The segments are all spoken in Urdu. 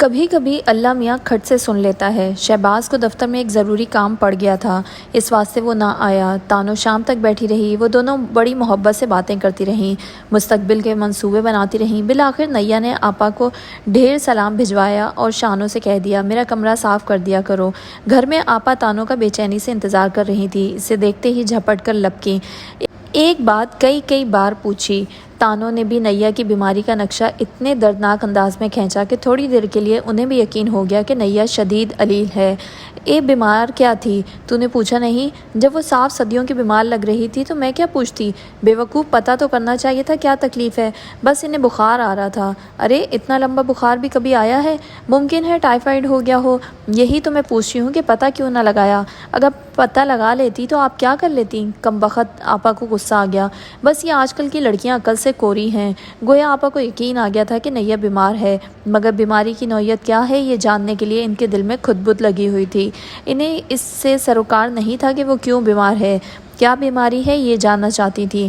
کبھی کبھی اللہ میاں کھٹ سے سن لیتا ہے۔ شہباز کو دفتر میں ایک ضروری کام پڑ گیا تھا، اس واسطے وہ نہ آیا۔ تانو شام تک بیٹھی رہی، وہ دونوں بڑی محبت سے باتیں کرتی رہیں، مستقبل کے منصوبے بناتی رہیں۔ بالآخر نیا نے آپا کو ڈھیر سلام بھجوایا اور شانوں سے کہہ دیا، میرا کمرہ صاف کر دیا کرو۔ گھر میں آپا تانو کا بے چینی سے انتظار کر رہی تھی، اسے دیکھتے ہی جھپٹ کر لپکیں۔ ایک بات کئی بار پوچھی۔ تانو نے بھی نیا کی بیماری کا نقشہ اتنے دردناک انداز میں کھینچا کہ تھوڑی دیر کے لیے انہیں بھی یقین ہو گیا کہ نیا شدید علیل ہے۔ اے بیمار کیا تھی؟ تو نے پوچھا نہیں؟ جب وہ صاف صدیوں کی بیمار لگ رہی تھی تو میں کیا پوچھتی؟ بے وقوف، پتہ تو کرنا چاہیے تھا کیا تکلیف ہے۔ بس انہیں بخار آ رہا تھا۔ ارے اتنا لمبا بخار بھی کبھی آیا ہے؟ ممکن ہے ٹائیفائیڈ ہو گیا ہو۔ یہی تو میں پوچھتی ہوں کہ پتہ کیوں نہ لگایا؟ اگر پتہ لگا لیتی تو آپ کیا کر لیتی؟ کمبخت، آپا کو غصہ آ گیا۔ بس یہ آج کل کی لڑکیاں عقل سے کوری ہیں۔ گویا آپا کو یقین آ گیا تھا کہ نیا بیمار ہے، مگر بیماری کی نوعیت کیا ہے یہ جاننے کے لیے ان کے دل میں خطبت لگی ہوئی تھی۔ انہیں اس سے سروکار نہیں تھا کہ وہ کیوں بیمار ہے، کیا بیماری ہے یہ جاننا چاہتی تھی۔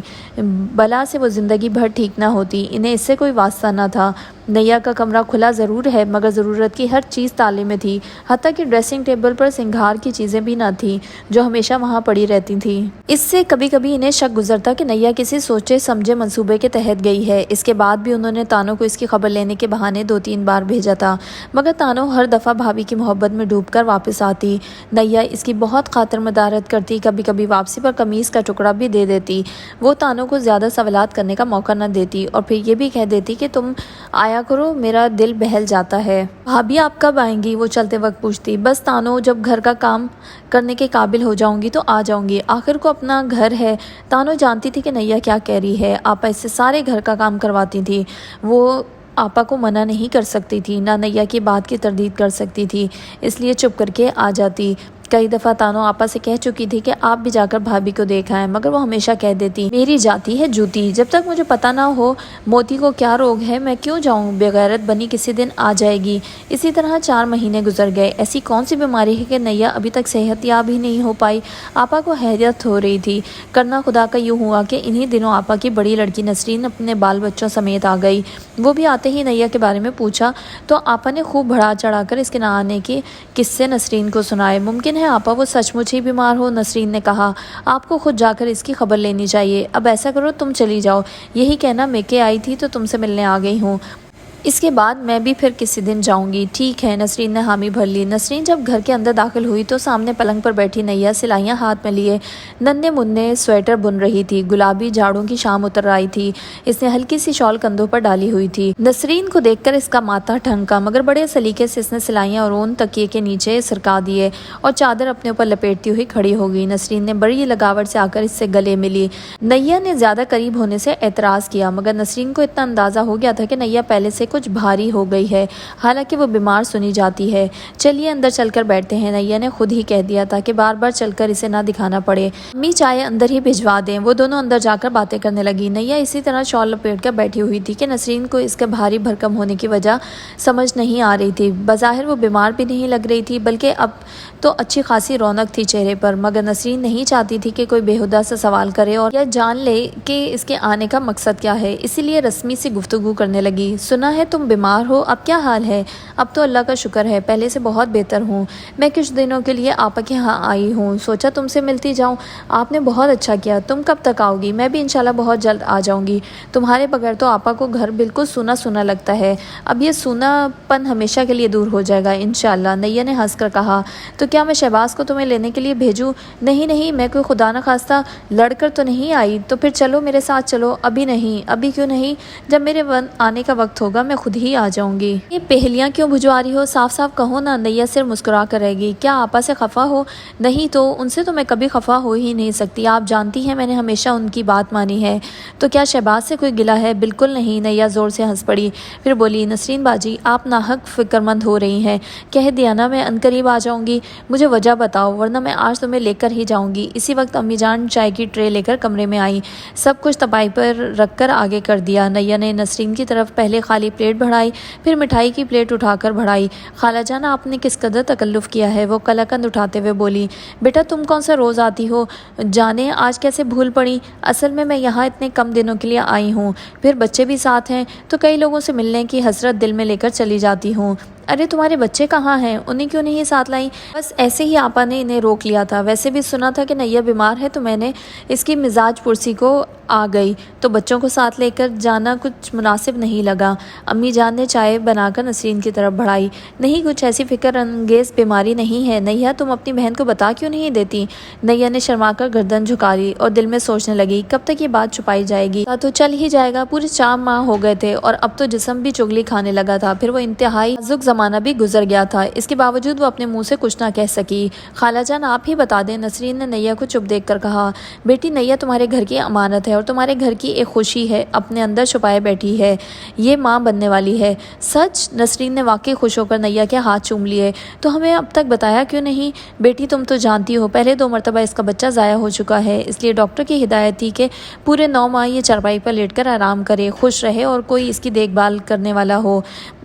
بلا سے وہ زندگی بھر ٹھیک نہ ہوتی، انہیں اس سے کوئی واسطہ نہ تھا۔ نیا کا کمرہ کھلا ضرور ہے، مگر ضرورت کی ہر چیز تالے میں تھی، حتیٰ کہ ڈریسنگ ٹیبل پر سنگھار کی چیزیں بھی نہ تھیں جو ہمیشہ وہاں پڑی رہتی تھیں۔ اس سے کبھی کبھی انہیں شک گزرتا کہ نیا کسی سوچے سمجھے منصوبے کے تحت گئی ہے۔ اس کے بعد بھی انہوں نے تانو کو اس کی خبر لینے کے بہانے 2-3 بار بھیجا تھا، مگر تانو ہر دفعہ بھابھی کی محبت میں ڈوب کر واپس آتی۔ نیا اس کی بہت خاطر مدارت کرتی، کبھی کبھی واپسی پر قمیص کا ٹکڑا بھی دے دیتی۔ وہ تانو کو زیادہ سوالات کرنے کا موقع نہ دیتی اور پھر یہ بھی کہہ دیتی کہ تم آیا کرو، میرا دل بہل جاتا ہے۔ بھابھی آپ کب آئیں گی؟ وہ چلتے وقت پوچھتی۔ بس تانو، جب گھر کا کام کرنے کے قابل ہو جاؤں گی تو آ جاؤں گی، آخر کو اپنا گھر ہے۔ تانو جانتی تھی کہ نیا کیا کہہ رہی ہے، آپا اس سے سارے گھر کا کام کرواتی تھی، وہ آپا کو منع نہیں کر سکتی تھی، نہ نیا کی بات کی تردید کر سکتی تھی، اس لیے چپ کر کے آ جاتی۔ کئی دفعہ تانو آپا سے کہہ چکی تھی کہ آپ بھی جا کر بھابھی کو دیکھ آئیں، مگر وہ ہمیشہ کہہ دیتی، میری جاتی ہے جوتی، جب تک مجھے پتہ نہ ہو موتی کو کیا روگ ہے میں کیوں جاؤں، بغیرت بنی کسی دن آ جائے گی۔ اسی طرح 4 مہینے گزر گئے۔ ایسی کون سی بیماری ہے کہ نیا ابھی تک صحت یاب ہی نہیں ہو پائی؟ آپا کو حیرت ہو رہی تھی۔ کرنا خدا کا یوں ہوا کہ انہی دنوں آپا کی بڑی لڑکی نسرین اپنے بال بچوں سمیت آ گئی۔ وہ بھی آتے ہی نیا کے بارے میں پوچھا تو آپا نے خوب بڑھا چڑھا کر اس کے نہ آنے کے قصے نسرین کو سنائے۔ ممکن ہے آپا وہ سچ مچ ہی بیمار ہو، نسرین نے کہا۔ آپ کو خود جا کر اس کی خبر لینی چاہیے۔ اب ایسا کرو تم چلی جاؤ، یہی کہنا میکے آئی تھی تو تم سے ملنے آ گئی ہوں، اس کے بعد میں بھی پھر کسی دن جاؤں گی۔ ٹھیک ہے، نسرین نے حامی بھر لی۔ نسرین جب گھر کے اندر داخل ہوئی تو سامنے پلنگ پر بیٹھی نیا سلائیاں ہاتھ میں لیے ننھے منھے سویٹر بن رہی تھی۔ گلابی جھاڑوں کی شام اتر آئی تھی، اس نے ہلکی سی شال کندھوں پر ڈالی ہوئی تھی۔ نسرین کو دیکھ کر اس کا ماتھا ٹھنکا، مگر بڑے سلیقے سے اس نے سلائیاں اور اون تکیے کے نیچے سرکا دیے اور چادر اپنے اوپر لپیٹتی ہوئی کھڑی ہو گئی۔ نسرین نے بڑی لگاوٹ سے آ کر اس سے گلے ملی۔ نیا نے زیادہ قریب ہونے سے اعتراض کیا، مگر نسرین کو اتنا اندازہ ہو گیا تھا کہ نیا پہلے سے کچھ بھاری ہو گئی ہے، حالانکہ وہ بیمار سنی جاتی ہے۔ چلیے اندر چل کر بیٹھتے ہیں، نیا نے خود ہی کہہ دیا تاکہ بار بار چل کر اسے نہ دکھانا پڑے۔ امی چائے اندر ہی بھجوا دیں۔ وہ دونوں اندر جا کر باتیں کرنے لگی۔ نیا اسی طرح شال لپیٹ کر بیٹھی ہوئی تھی کہ نسرین کو اس کے بھاری بھرکم ہونے کی وجہ سمجھ نہیں آ رہی تھی۔ بظاہر وہ بیمار بھی نہیں لگ رہی تھی، بلکہ اب تو اچھی خاصی رونق تھی چہرے پر، مگر نسرین نہیں چاہتی تھی کہ کوئی بےہودہ سے سوال کرے اور یا جان لے کہ اس کے آنے کا مقصد کیا ہے، اسی لیے رسمی سی گفتگو کرنے لگی۔ سنا ہے تم بیمار ہو، اب کیا حال ہے؟ اب تو اللہ کا شکر ہے، پہلے سے بہت بہتر ہوں۔ میں کچھ دنوں کے لیے آپا کے ہاں آئی ہوں، سوچا تم سے ملتی جاؤں۔ آپ نے بہت اچھا کیا۔ تم کب تک آؤ گی؟ میں بھی انشاءاللہ بہت جلد آ جاؤں گی۔ تمہارے بغیر تو آپا کو گھر بالکل سونا سونا لگتا ہے، اب یہ سونا پن ہمیشہ کے لیے دور ہو جائے گا انشاءاللہ، نیا نے ہنس کر کہا۔ تو کیا میں شہباز کو تمہیں لینے کے لیے بھیجوں؟ نہیں، میں کوئی خدا نخواستہ لڑ کر تو نہیں آئی، تو پھر چلو میرے ساتھ چلو۔ ابھی نہیں۔ ابھی کیوں نہیں؟ جب میرے آنے کا وقت ہوگا میں خود ہی آ جاؤں گی۔ یہ پہلیاں کیوں بھجوا رہی ہو؟ صاف صاف کہو نا۔ نیا صرف مسکرا کر رہ گئی۔ کیا آپا سے خفا ہو؟ نہیں تو، ان سے تو میں کبھی خفا ہو ہی نہیں سکتی، آپ جانتی ہیں میں نے ہمیشہ ان کی بات مانی ہے۔ تو کیا شہباز سے کوئی گلہ ہے؟ بالکل نہیں، نیا زور سے ہنس پڑی، پھر بولی، نسرین باجی آپ ناحق فکر مند ہو رہی ہیں، کہہ دیا نا میں عنقریب آ جاؤں گی، مجھے وجہ بتاؤ ورنہ میں آج تمہیں لے کر ہی جاؤں گی۔ اسی وقت امی جان چائے کی ٹرے لے کر کمرے میں آئی، سب کچھ تپائی پر رکھ کر آگے کر دیا۔ نیا نے نسرین کی طرف پہلے خالی پلیٹ بڑھائی، پھر مٹھائی کی پلیٹ اٹھا کر بڑھائی۔ خالہ جان آپ نے کس قدر تکلف کیا ہے، وہ قلاقند اٹھاتے ہوئے بولی۔ بیٹا تم کون سا روز آتی ہو، جانے آج کیسے بھول پڑی؟ اصل میں یہاں اتنے کم دنوں کے لیے آئی ہوں، پھر بچے بھی ساتھ ہیں تو کئی لوگوں سے ملنے کی حسرت دل میں لے کر چلی جاتی ہوں۔ ارے تمہارے بچے کہاں ہیں، انہیں کیوں نہیں ساتھ لائی؟ بس ایسے ہی آپا نے انہیں روک لیا تھا، ویسے بھی سنا تھا کہ نیا بیمار ہے تو میں نے اس کی مزاج پرسی کو آ گئی تو بچوں کو ساتھ لے کر جانا کچھ مناسب نہیں لگا۔ امی جان نے چائے بنا کر نسرین کی طرف بڑھائی۔ نہیں، کچھ ایسی فکر انگیز بیماری نہیں ہے نیا، تم اپنی بہن کو بتا کیوں نہیں دیتی؟ نیا نے شرما کر گردن جھکا لی اور دل میں سوچنے لگی کب تک یہ بات چھپائی جائے گی، تو چل ہی جائے گا۔ پورے 4 ماہ ہو گئے تھے اور اب تو جسم بھی چگلی کھانے لگا تھا، پھر وہ انتہائی نازک زمانہ بھی گزر گیا تھا، اس کے باوجود وہ اپنے منہ سے کچھ نہ کہہ سکی۔ خالہ جان آپ ہی بتا دیں، نسرین نے نیا کو چپ دیکھ کر کہا۔ بیٹی نیا تمہارے گھر کی امانت ہے اور تمہارے گھر کی ایک خوشی ہے اپنے اندر چھپائے بیٹھی ہے، یہ ماں بننے والی ہے۔ سچ؟ نسرین نے واقعی خوش ہو کر نیا کے ہاتھ چوم لیے۔ تو ہمیں اب تک بتایا کیوں نہیں؟ بیٹی تم تو جانتی ہو پہلے 2 مرتبہ اس کا بچہ ضائع ہو چکا ہے، اس لیے ڈاکٹر کی ہدایت تھی کہ پورے 9 ماہ یہ چارپائی پر لیٹ کر آرام کرے، خوش رہے اور کوئی اس کی دیکھ بھال کرنے والا ہو۔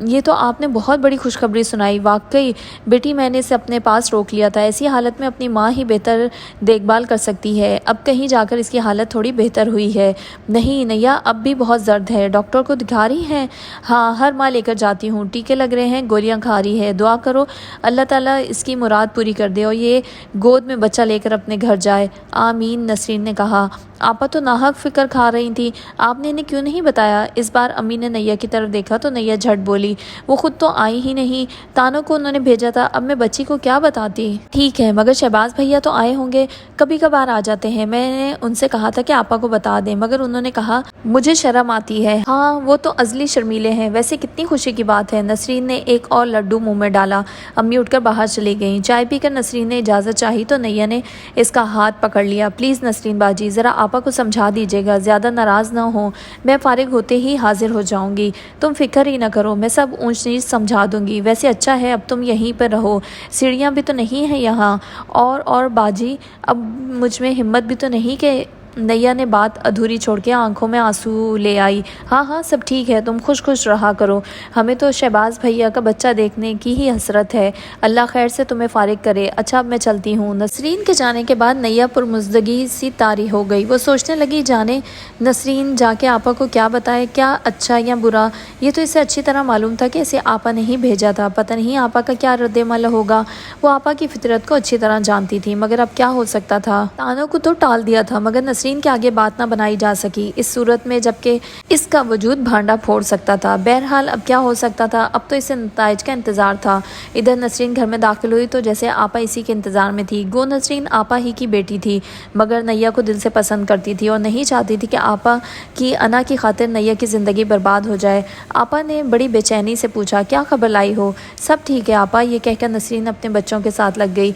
یہ تو آپ نے بہت بڑی خوشخبری سنائی، واقعی بیٹی میں نے اسے اپنے پاس روک لیا تھا، ایسی حالت میں اپنی ماں ہی بہتر دیکھ بھال کر سکتی ہے، اب کہیں جا کر اس کی حالت تھوڑی بہتر ہوئی ہے۔ نہیں نیا اب بھی بہت زرد ہے، ڈاکٹر کو دکھا رہی ہیں؟ ہاں، ہر ماہ لے کر جاتی ہوں، ٹیکے لگ رہے ہیں، گولیاں کھا رہی ہے، دعا کرو اللہ تعالیٰ اس کی مراد پوری کر دے اور یہ گود میں بچہ لے کر اپنے گھر جائے۔ آمین، نسرین نے کہا۔ آپا تو ناحق فکر کھا رہی تھی، آپ نے انہیں کیوں نہیں بتایا؟ اس بار امی نے نیا کی طرف دیکھا تو نیا جھٹ بولی، وہ خود تو آئی ہی نہیں، تانوں کو انہوں نے بھیجا تھا، اب میں بچی کو کیا بتاتی؟ ٹھیک ہے مگر شہباز بھیا تو آئے ہوں گے، کبھی کبھار آ جاتے ہیں، میں نے ان سے کہا تھا کہ آپا کو بتا دیں مگر انہوں نے کہا مجھے شرم آتی ہے۔ ہاں وہ تو ازلی شرمیلے ہیں، ویسے کتنی خوشی کی بات ہے۔ نسرین نے ایک اور لڈو منہ میں ڈالا۔ امی اٹھ کر باہر چلی گئیں۔ چائے پی کر نسرین نے اجازت چاہی تو نیا نے اس کا ہاتھ پکڑ لیا۔ پلیز نسرین باجی ذرا آپا کو سمجھا دیجیے گا، زیادہ ناراض نہ ہوں، میں فارغ ہوتے ہی حاضر ہو جاؤں گی، تم فکر ہی نہ کرو، میں سب اونچ نیچ سمجھا دوں گی۔ ویسے اچھا ہے اب تم یہیں پر رہو، سیڑھیاں بھی تو نہیں ہیں یہاں، اور باجی اب مجھ میں ہمت بھی تو نہیں کہ نیا نے بات ادھوری چھوڑ کے آنکھوں میں آنسو لے آئی۔ ہاں سب ٹھیک ہے، تم خوش رہا کرو، ہمیں تو شہباز بھیا کا بچہ دیکھنے کی ہی حسرت ہے، اللہ خیر سے تمہیں فارغ کرے۔ اچھا اب میں چلتی ہوں۔ نسرین کے جانے کے بعد نیا پرمزدگی سی طاری ہو گئی، وہ سوچنے لگی جانے نسرین جا کے آپا کو کیا بتائے، کیا اچھا یا برا؟ یہ تو اسے اچھی طرح معلوم تھا کہ اسے آپا نے ہی بھیجا تھا، پتہ نہیں آپا کا کیا رد عمل ہوگا، وہ آپا کی فطرت کو اچھی طرح جانتی تھی، مگر اب کیا ہو سکتا تھا؟ تانوں کو تو ٹال دیا تھا مگر نسرین کے آگے بات نہ بنائی جا سکی اس صورت میں جبکہ اس کا وجود بھانڈا پھوڑ سکتا تھا۔ بہرحال اب کیا ہو سکتا تھا، اب تو اسے نتائج کا انتظار تھا۔ ادھر نسرین گھر میں داخل ہوئی تو جیسے آپا اسی کے انتظار میں تھی، گو نسرین آپا ہی کی بیٹی تھی مگر نیا کو دل سے پسند کرتی تھی اور نہیں چاہتی تھی کہ آپا کی انا کی خاطر نیا کی زندگی برباد ہو جائے۔ آپا نے بڑی بے چینی سے پوچھا کیا خبر لائی ہو؟ سب ٹھیک ہے آپا، یہ کہہ کر نسرین اپنے بچوں کے ساتھ لگ گئی۔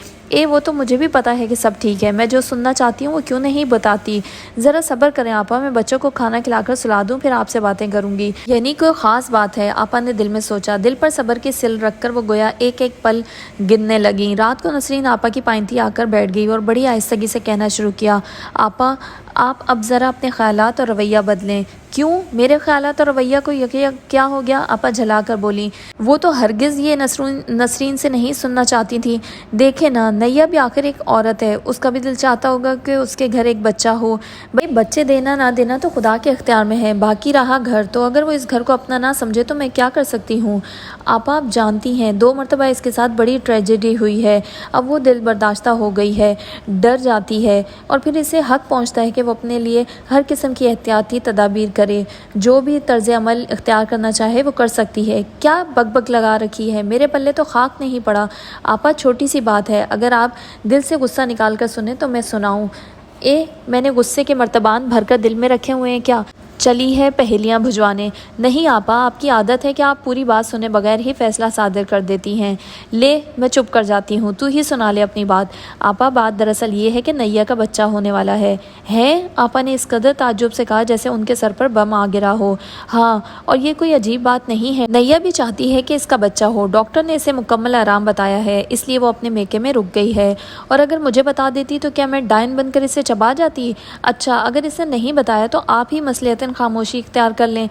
وہ تو مجھے بھی پتا ہے کہ سب ٹھیک ہے، میں جو سننا چاہتی ہوں وہ کیوں نہیں بتاتی؟ ذرا صبر کریں آپا، میں بچوں کو کھانا کھلا کر سلا دوں پھر آپ سے باتیں کروں گی۔ یعنی کوئی خاص بات ہے؟ آپا نے دل میں سوچا۔ دل پر صبر کی سل رکھ کر وہ گویا ایک ایک پل گننے لگیں۔ رات کو نسرین آپا کی پائنتی آ کر بیٹھ گئی اور بڑی آہستگی سے کہنا شروع کیا، آپا آپ اب ذرا اپنے خیالات اور رویہ بدلیں۔ کیوں؟ میرے خیالات اور رویہ کو کیا ہو گیا؟ آپا جھلا کر بولی۔ وہ تو ہرگز یہ نسرین سے نہیں سننا چاہتی تھی۔ دیکھے نا، نیا بھی آخر ایک عورت ہے، اس کا بھی دل چاہتا ہوگا کہ اس کے گھر ایک بچہ ہو۔ بھائی بچے دینا نہ دینا تو خدا کے اختیار میں ہے، باقی رہا گھر، تو اگر وہ اس گھر کو اپنا نہ سمجھے تو میں کیا کر سکتی ہوں؟ آپا آپ جانتی ہیں 2 مرتبہ اس کے ساتھ بڑی ٹریجڈی ہوئی ہے، اب وہ دل برداشتہ ہو گئی ہے، ڈر جاتی ہے اور پھر اسے حق پہنچتا ہے کہ وہ اپنے لیے ہر قسم کی احتیاطی تدابیر کرے، جو بھی طرز عمل اختیار کرنا چاہے وہ کر سکتی ہے۔ کیا بک لگا رکھی ہے؟ میرے پلے تو خاک نہیں پڑا۔ آپا چھوٹی سی بات ہے، اگر آپ دل سے غصہ نکال کر سنیں تو میں سناؤں۔ میں نے غصے کے مرتبان بھر کر دل میں رکھے ہوئے ہیں کیا؟ چلی ہے پہیلیاں بھجوانے؟ نہیں آپا، آپ کی عادت ہے کہ آپ پوری بات سنے بغیر ہی فیصلہ صادر کر دیتی ہیں۔ لے میں چپ کر جاتی ہوں، تو ہی سنا لے اپنی بات۔ آپا بات دراصل یہ ہے کہ نیا کا بچہ ہونے والا ہے۔ آپا نے اس قدر تعجب سے کہا جیسے ان کے سر پر بم آ گرا ہو۔ ہاں، اور یہ کوئی عجیب بات نہیں ہے، نیا بھی چاہتی ہے کہ اس کا بچہ ہو، ڈاکٹر نے اسے مکمل آرام بتایا ہے، اس لیے وہ اپنے میکے میں رک گئی ہے، اور اگر مجھے بتا دیتی تو کیا میں ڈائن بن کر اسے چبا جاتی؟ اچھا اگر اسے نہیں بتایا تو آپ ہی مصلحتاً خاموشی اختیار کر لیں۔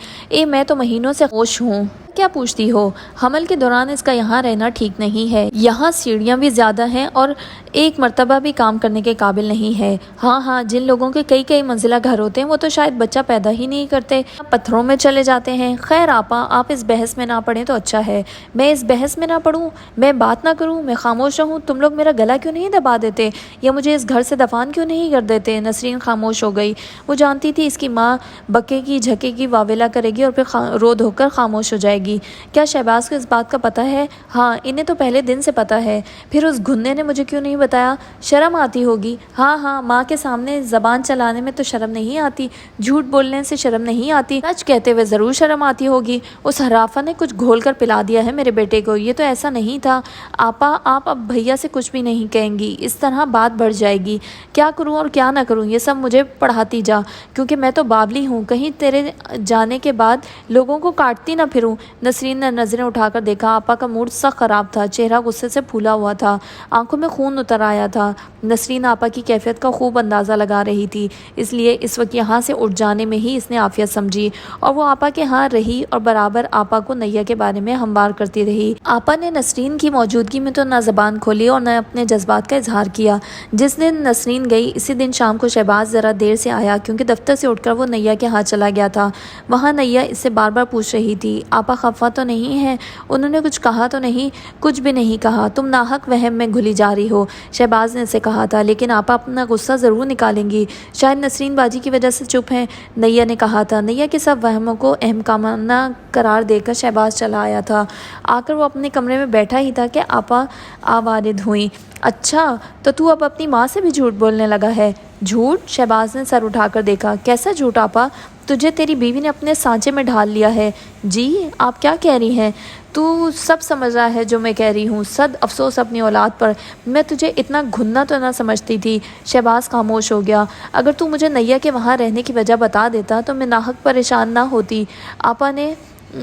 میں تو مہینوں سے خاموش ہوں۔ کیا پوچھتی ہو؟ حمل کے دوران اس کا یہاں رہنا ٹھیک نہیں ہے، یہاں سیڑھیاں بھی زیادہ ہیں اور ایک مرتبہ بھی کام کرنے کے قابل نہیں ہے۔ ہاں جن لوگوں کے کئی منزلہ گھر ہوتے ہیں وہ تو شاید بچہ پیدا ہی نہیں کرتے، پتھروں میں چلے جاتے ہیں۔ خیر آپا، آپ اس بحث میں نہ پڑیں تو اچھا ہے۔ میں اس بحث میں نہ پڑوں؟ میں بات نہ کروں؟ میں خاموش رہوں؟ تم لوگ میرا گلا کیوں نہیں دبا دیتے یا مجھے اس گھر سے دفن کیوں نہیں کر دیتے؟ نسرین خاموش ہو گئی۔ وہ جانتی تھی اس کی ماں بکے گی، جھکے گی، واویلا کرے گی اور پھر رو دھو کر خاموش ہو جائے گی۔ کیا شہباز کو اس بات کا پتہ ہے؟ ہاں، انہیں تو پہلے دن سے پتہ ہے۔ پھر اس گھنے نے مجھے کیوں نہیں بتایا؟ شرم آتی ہوگی۔ ہاں، ماں کے سامنے زبان چلانے میں تو شرم نہیں آتی، جھوٹ بولنے سے شرم نہیں آتی، سچ کہتے ہوئے ضرور شرم آتی ہوگی۔ اس حرافہ نے کچھ گھول کر پلا دیا ہے میرے بیٹے کو، یہ تو ایسا نہیں تھا۔ آپا، آپ اب بھیا سے کچھ بھی نہیں کہیں گی، اس طرح بات بڑھ جائے گی۔ کیا کروں اور کیا نہ کروں یہ سب مجھے پڑھاتی جا، کیونکہ میں تو بابلی ہوں، کہیں تیرے جانے کے بعد لوگوں کو کاٹتی نہ پھروں۔ نسرین نے نظریں اٹھا کر دیکھا۔ آپا کا موڈ سخت خراب تھا، چہرہ غصے سے پھولا ہوا تھا، آنکھوں میں خون اتر آیا تھا۔ نسرین آپا کی کیفیت کا خوب اندازہ لگا رہی تھی، اس لیے اس وقت یہاں سے اٹھ جانے میں ہی اس نے عافیت سمجھی اور وہ آپا کے ہاں رہی اور برابر آپا کو نیا کے بارے میں ہموار کرتی رہی۔ آپا نے نسرین کی موجودگی میں تو نہ زبان کھولی اور نہ اپنے جذبات کا اظہار کیا۔ جس دن نسرین گئی اسی دن شام کو شہباز ذرا دیر سے آیا، کیونکہ دفتر سے اٹھ کر وہ نیا کے ہاں چلا گیا تھا۔ وہاں نیا اس سے بار بار پوچھ رہی تھی، آپا خفا تو نہیں ہے؟ انہوں نے کچھ کہا تو نہیں؟ کچھ بھی نہیں کہا، تم ناحق وہم میں گھلی جا رہی ہو، شہباز نے اسے کہا تھا۔ لیکن آپا اپنا غصہ ضرور نکالیں گی، شاید نسرین باجی کی وجہ سے چپ ہیں، نیا نے کہا تھا۔ نیا کے سب وہموں کو احمقانہ قرار دے کر شہباز چلا آیا تھا۔ آ کر وہ اپنے کمرے میں بیٹھا ہی تھا کہ آپا وارد ہوئیں۔ اچھا، تو اب اپنی ماں سے بھی جھوٹ بولنے لگا ہے؟ جھوٹ؟ شہباز نے سر اٹھا کر دیکھا۔ کیسا جھوٹ آپا؟ تجھے تیری بیوی نے اپنے سانچے میں ڈھال لیا ہے۔ جی، آپ کیا کہہ رہی ہیں؟ تو سب سمجھ رہا ہے جو میں کہہ رہی ہوں، صد افسوس اپنی اولاد پر، میں تجھے اتنا گھنا تو نہ سمجھتی تھی۔ شہباز خاموش ہو گیا۔ اگر تو مجھے نیا کے وہاں رہنے کی وجہ بتا دیتا تو میں ناحق پریشان نہ ہوتی۔ آپا نے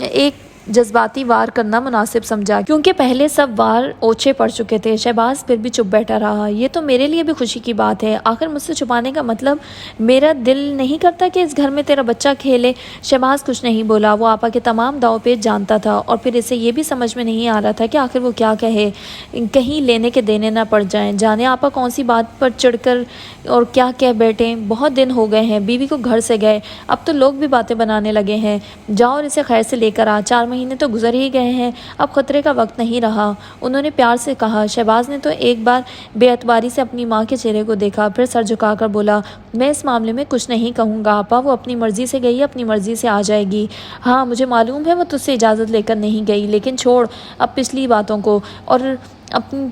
ایک جذباتی وار کرنا مناسب سمجھا، کیونکہ پہلے سب وار اوچھے پڑ چکے تھے۔ شہباز پھر بھی چپ بیٹھا رہا۔ یہ تو میرے لیے بھی خوشی کی بات ہے، آخر مجھ سے چھپانے کا مطلب؟ میرا دل نہیں کرتا کہ اس گھر میں تیرا بچہ کھیلے۔ شہباز کچھ نہیں بولا، وہ آپا کے تمام داؤ پیچ جانتا تھا اور پھر اسے یہ بھی سمجھ میں نہیں آ رہا تھا کہ آخر وہ کیا کہے، کہیں لینے کے دینے نہ پڑ جائیں۔ جانے آپا کون سی بات پر چڑھ کر اور کیا کہہ بیٹھیں۔ بہت دن ہو گئے ہیں بیوی کو گھر سے گئے، اب تو لوگ بھی باتیں بنانے لگے ہیں۔ جاؤ اور اسے خیر سے لے کر آ، 4 مہینے تو گزر ہی گئے ہیں، اب خطرے کا وقت نہیں رہا، انہوں نے پیار سے کہا۔ شہباز نے تو ایک بار بے اعتباری سے اپنی ماں کے چہرے کو دیکھا، پھر سر جھکا کر بولا، میں اس معاملے میں کچھ نہیں کہوں گا آپا، وہ اپنی مرضی سے گئی، اپنی مرضی سے آ جائے گی۔ ہاں مجھے معلوم ہے وہ تجھ سے اجازت لے کر نہیں گئی، لیکن چھوڑ اب پچھلی باتوں کو، اور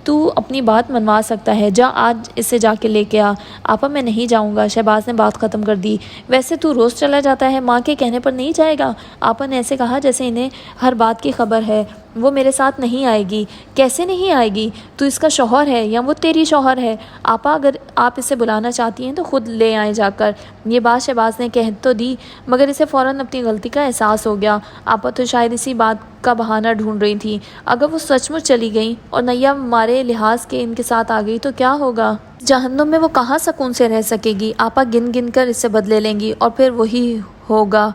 تو اپنی بات منوا سکتا ہے، جا آج اسے جا کے لے کے آ۔ آپا میں نہیں جاؤں گا، شہباز نے بات ختم کر دی۔ ویسے تو روز چلا جاتا ہے، ماں کے کہنے پر نہیں جائے گا؟ آپا نے ایسے کہا جیسے انہیں ہر بات کی خبر ہے۔ وہ میرے ساتھ نہیں آئے گی۔ کیسے نہیں آئے گی؟ تو اس کا شوہر ہے یا وہ تیری شوہر ہے؟ آپا اگر آپ اسے بلانا چاہتی ہیں تو خود لے آئیں جا کر۔ یہ بات شہباز نے کہہ تو دی مگر اسے فوراً اپنی غلطی کا احساس ہو گیا۔ آپا تو شاید اسی بات کا بہانہ ڈھونڈ رہی تھی، اگر وہ سچ مچ چلی گئیں اور نیا ہمارے لحاظ کے ان کے ساتھ آ گئی تو کیا ہوگا؟ جہنم میں وہ کہاں سکون سے رہ سکے گی؟ آپا گن گن کر اس سے بدلے لیں گی اور پھر وہی ہوگا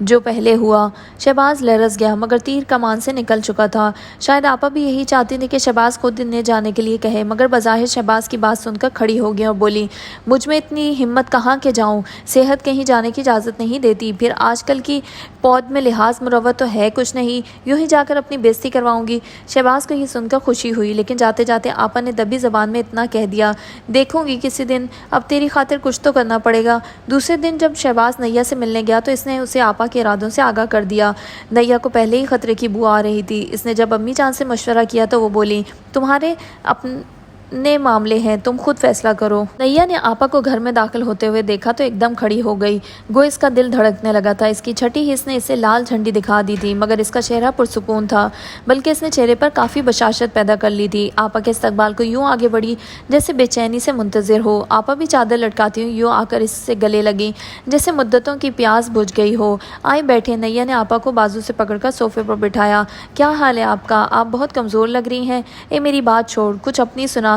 جو پہلے ہوا۔ شہباز لرز گیا مگر تیر کمان سے نکل چکا تھا۔ شاید آپا بھی یہی چاہتی تھی کہ شہباز خود انہیں جانے کے لیے کہے، مگر بظاہر شہباز کی بات سن کر کھڑی ہو گئی اور بولی، مجھ میں اتنی ہمت کہاں کہ جاؤں، صحت کہیں جانے کی اجازت نہیں دیتی، پھر آج کل کی پود میں لحاظ مروت تو ہے کچھ نہیں، یوں ہی جا کر اپنی بےزتی کرواؤں گی۔ شہباز کو یہ سن کر خوشی ہوئی، لیکن جاتے جاتے آپا نے دبی زبان میں اتنا کہہ دیا، دیکھوں گی کسی دن، اب تیری خاطر کچھ تو کرنا پڑے گا۔ دوسرے دن جب شہباز نیا سے ملنے گیا تو اس نے اسے آپا کے ارادوں سے آگاہ کر دیا۔ نیا کو پہلے ہی خطرے کی بو آ رہی تھی۔ اس نے جب امی جان سے مشورہ کیا تو وہ بولی، تمہارے اپنے معاملے ہیں، تم خود فیصلہ کرو۔ نیا نے آپا کو گھر میں داخل ہوتے ہوئے دیکھا تو ایک دم کھڑی ہو گئی، گو اس کا دل دھڑکنے لگا تھا۔ اس کی چھٹی حس نے اسے لال جھنڈی دکھا دی تھی، مگر اس کا چہرہ پرسکون تھا، بلکہ اس نے چہرے پر کافی بشاشت پیدا کر لی تھی۔ آپا کے استقبال کو یوں آگے بڑھی جیسے بے چینی سے منتظر ہو۔ آپا بھی چادر لٹکاتی ہوں یوں آ کر اس سے گلے لگی جیسے مدتوں کی پیاس بجھ گئی ہو۔ آئے بیٹھے۔ نیا نے آپا کو بازو سے پکڑ کر صوفے پر بٹھایا۔ کیا حال ہے آپ کا؟ آپ بہت کمزور لگ رہی ہیں۔ اے میری بات چھوڑ، کچھ اپنی سنا،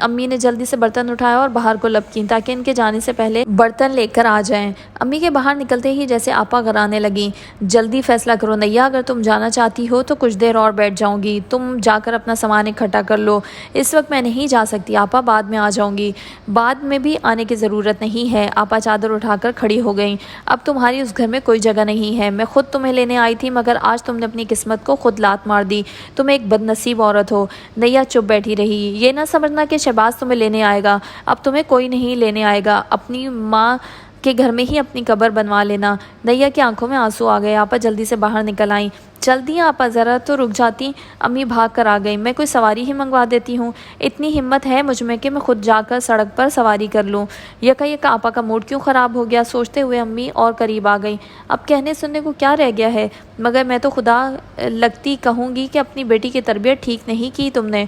امی نے جلدی سے برتن اٹھایا اور باہر کو لپکیں تاکہ ان کے جانے سے پہلے برتن لے کر آ جائیں۔ امی کے باہر نکلتے ہی جیسے آپا گھرانے لگیں، جلدی فیصلہ کرو نیا، اگر تم جانا چاہتی ہو تو کچھ دیر اور بیٹھ جاؤں گی، تم جا کر اپنا سامان اکٹھا کر لو۔ اس وقت میں نہیں جا سکتی آپا، بعد میں آ جاؤں گی۔ بعد میں بھی آنے کی ضرورت نہیں ہے، آپا چادر اٹھا کر کھڑی ہو گئیں۔ اب تمہاری اس گھر میں کوئی جگہ نہیں ہے، میں خود تمہیں لینے آئی تھی مگر آج تم نے اپنی قسمت کو خود لات مار دی، تم ایک بد نصیب عورت ہو۔ نیا چپ بیٹھی رہی۔ یہ نہ سمجھنا کہ شہباز تمہیں لینے آئے گا، اب تمہیں کوئی نہیں لینے آئے گا، اپنی ماں کے گھر میں ہی اپنی قبر بنوا لینا۔ نیا کی آنکھوں میں آنسو آ گئے، آپا جلدی سے باہر نکل آئیں۔ چل دیا آپا، ذرا تو رک جاتی۔ امی بھاگ کر آ گئی، میں کوئی سواری ہی منگوا دیتی ہوں، اتنی ہمت ہے مجھ میں کہ میں خود جا کر سڑک پر سواری کر لوں۔ یکا آپا کا موڈ کیوں خراب ہو گیا، سوچتے ہوئے امی اور قریب آ گئی۔ اب کہنے سننے کو کیا رہ گیا ہے، مگر میں تو خدا لگتی کہوں گی کہ اپنی بیٹی کی تربیت ٹھیک نہیں کی تم نے،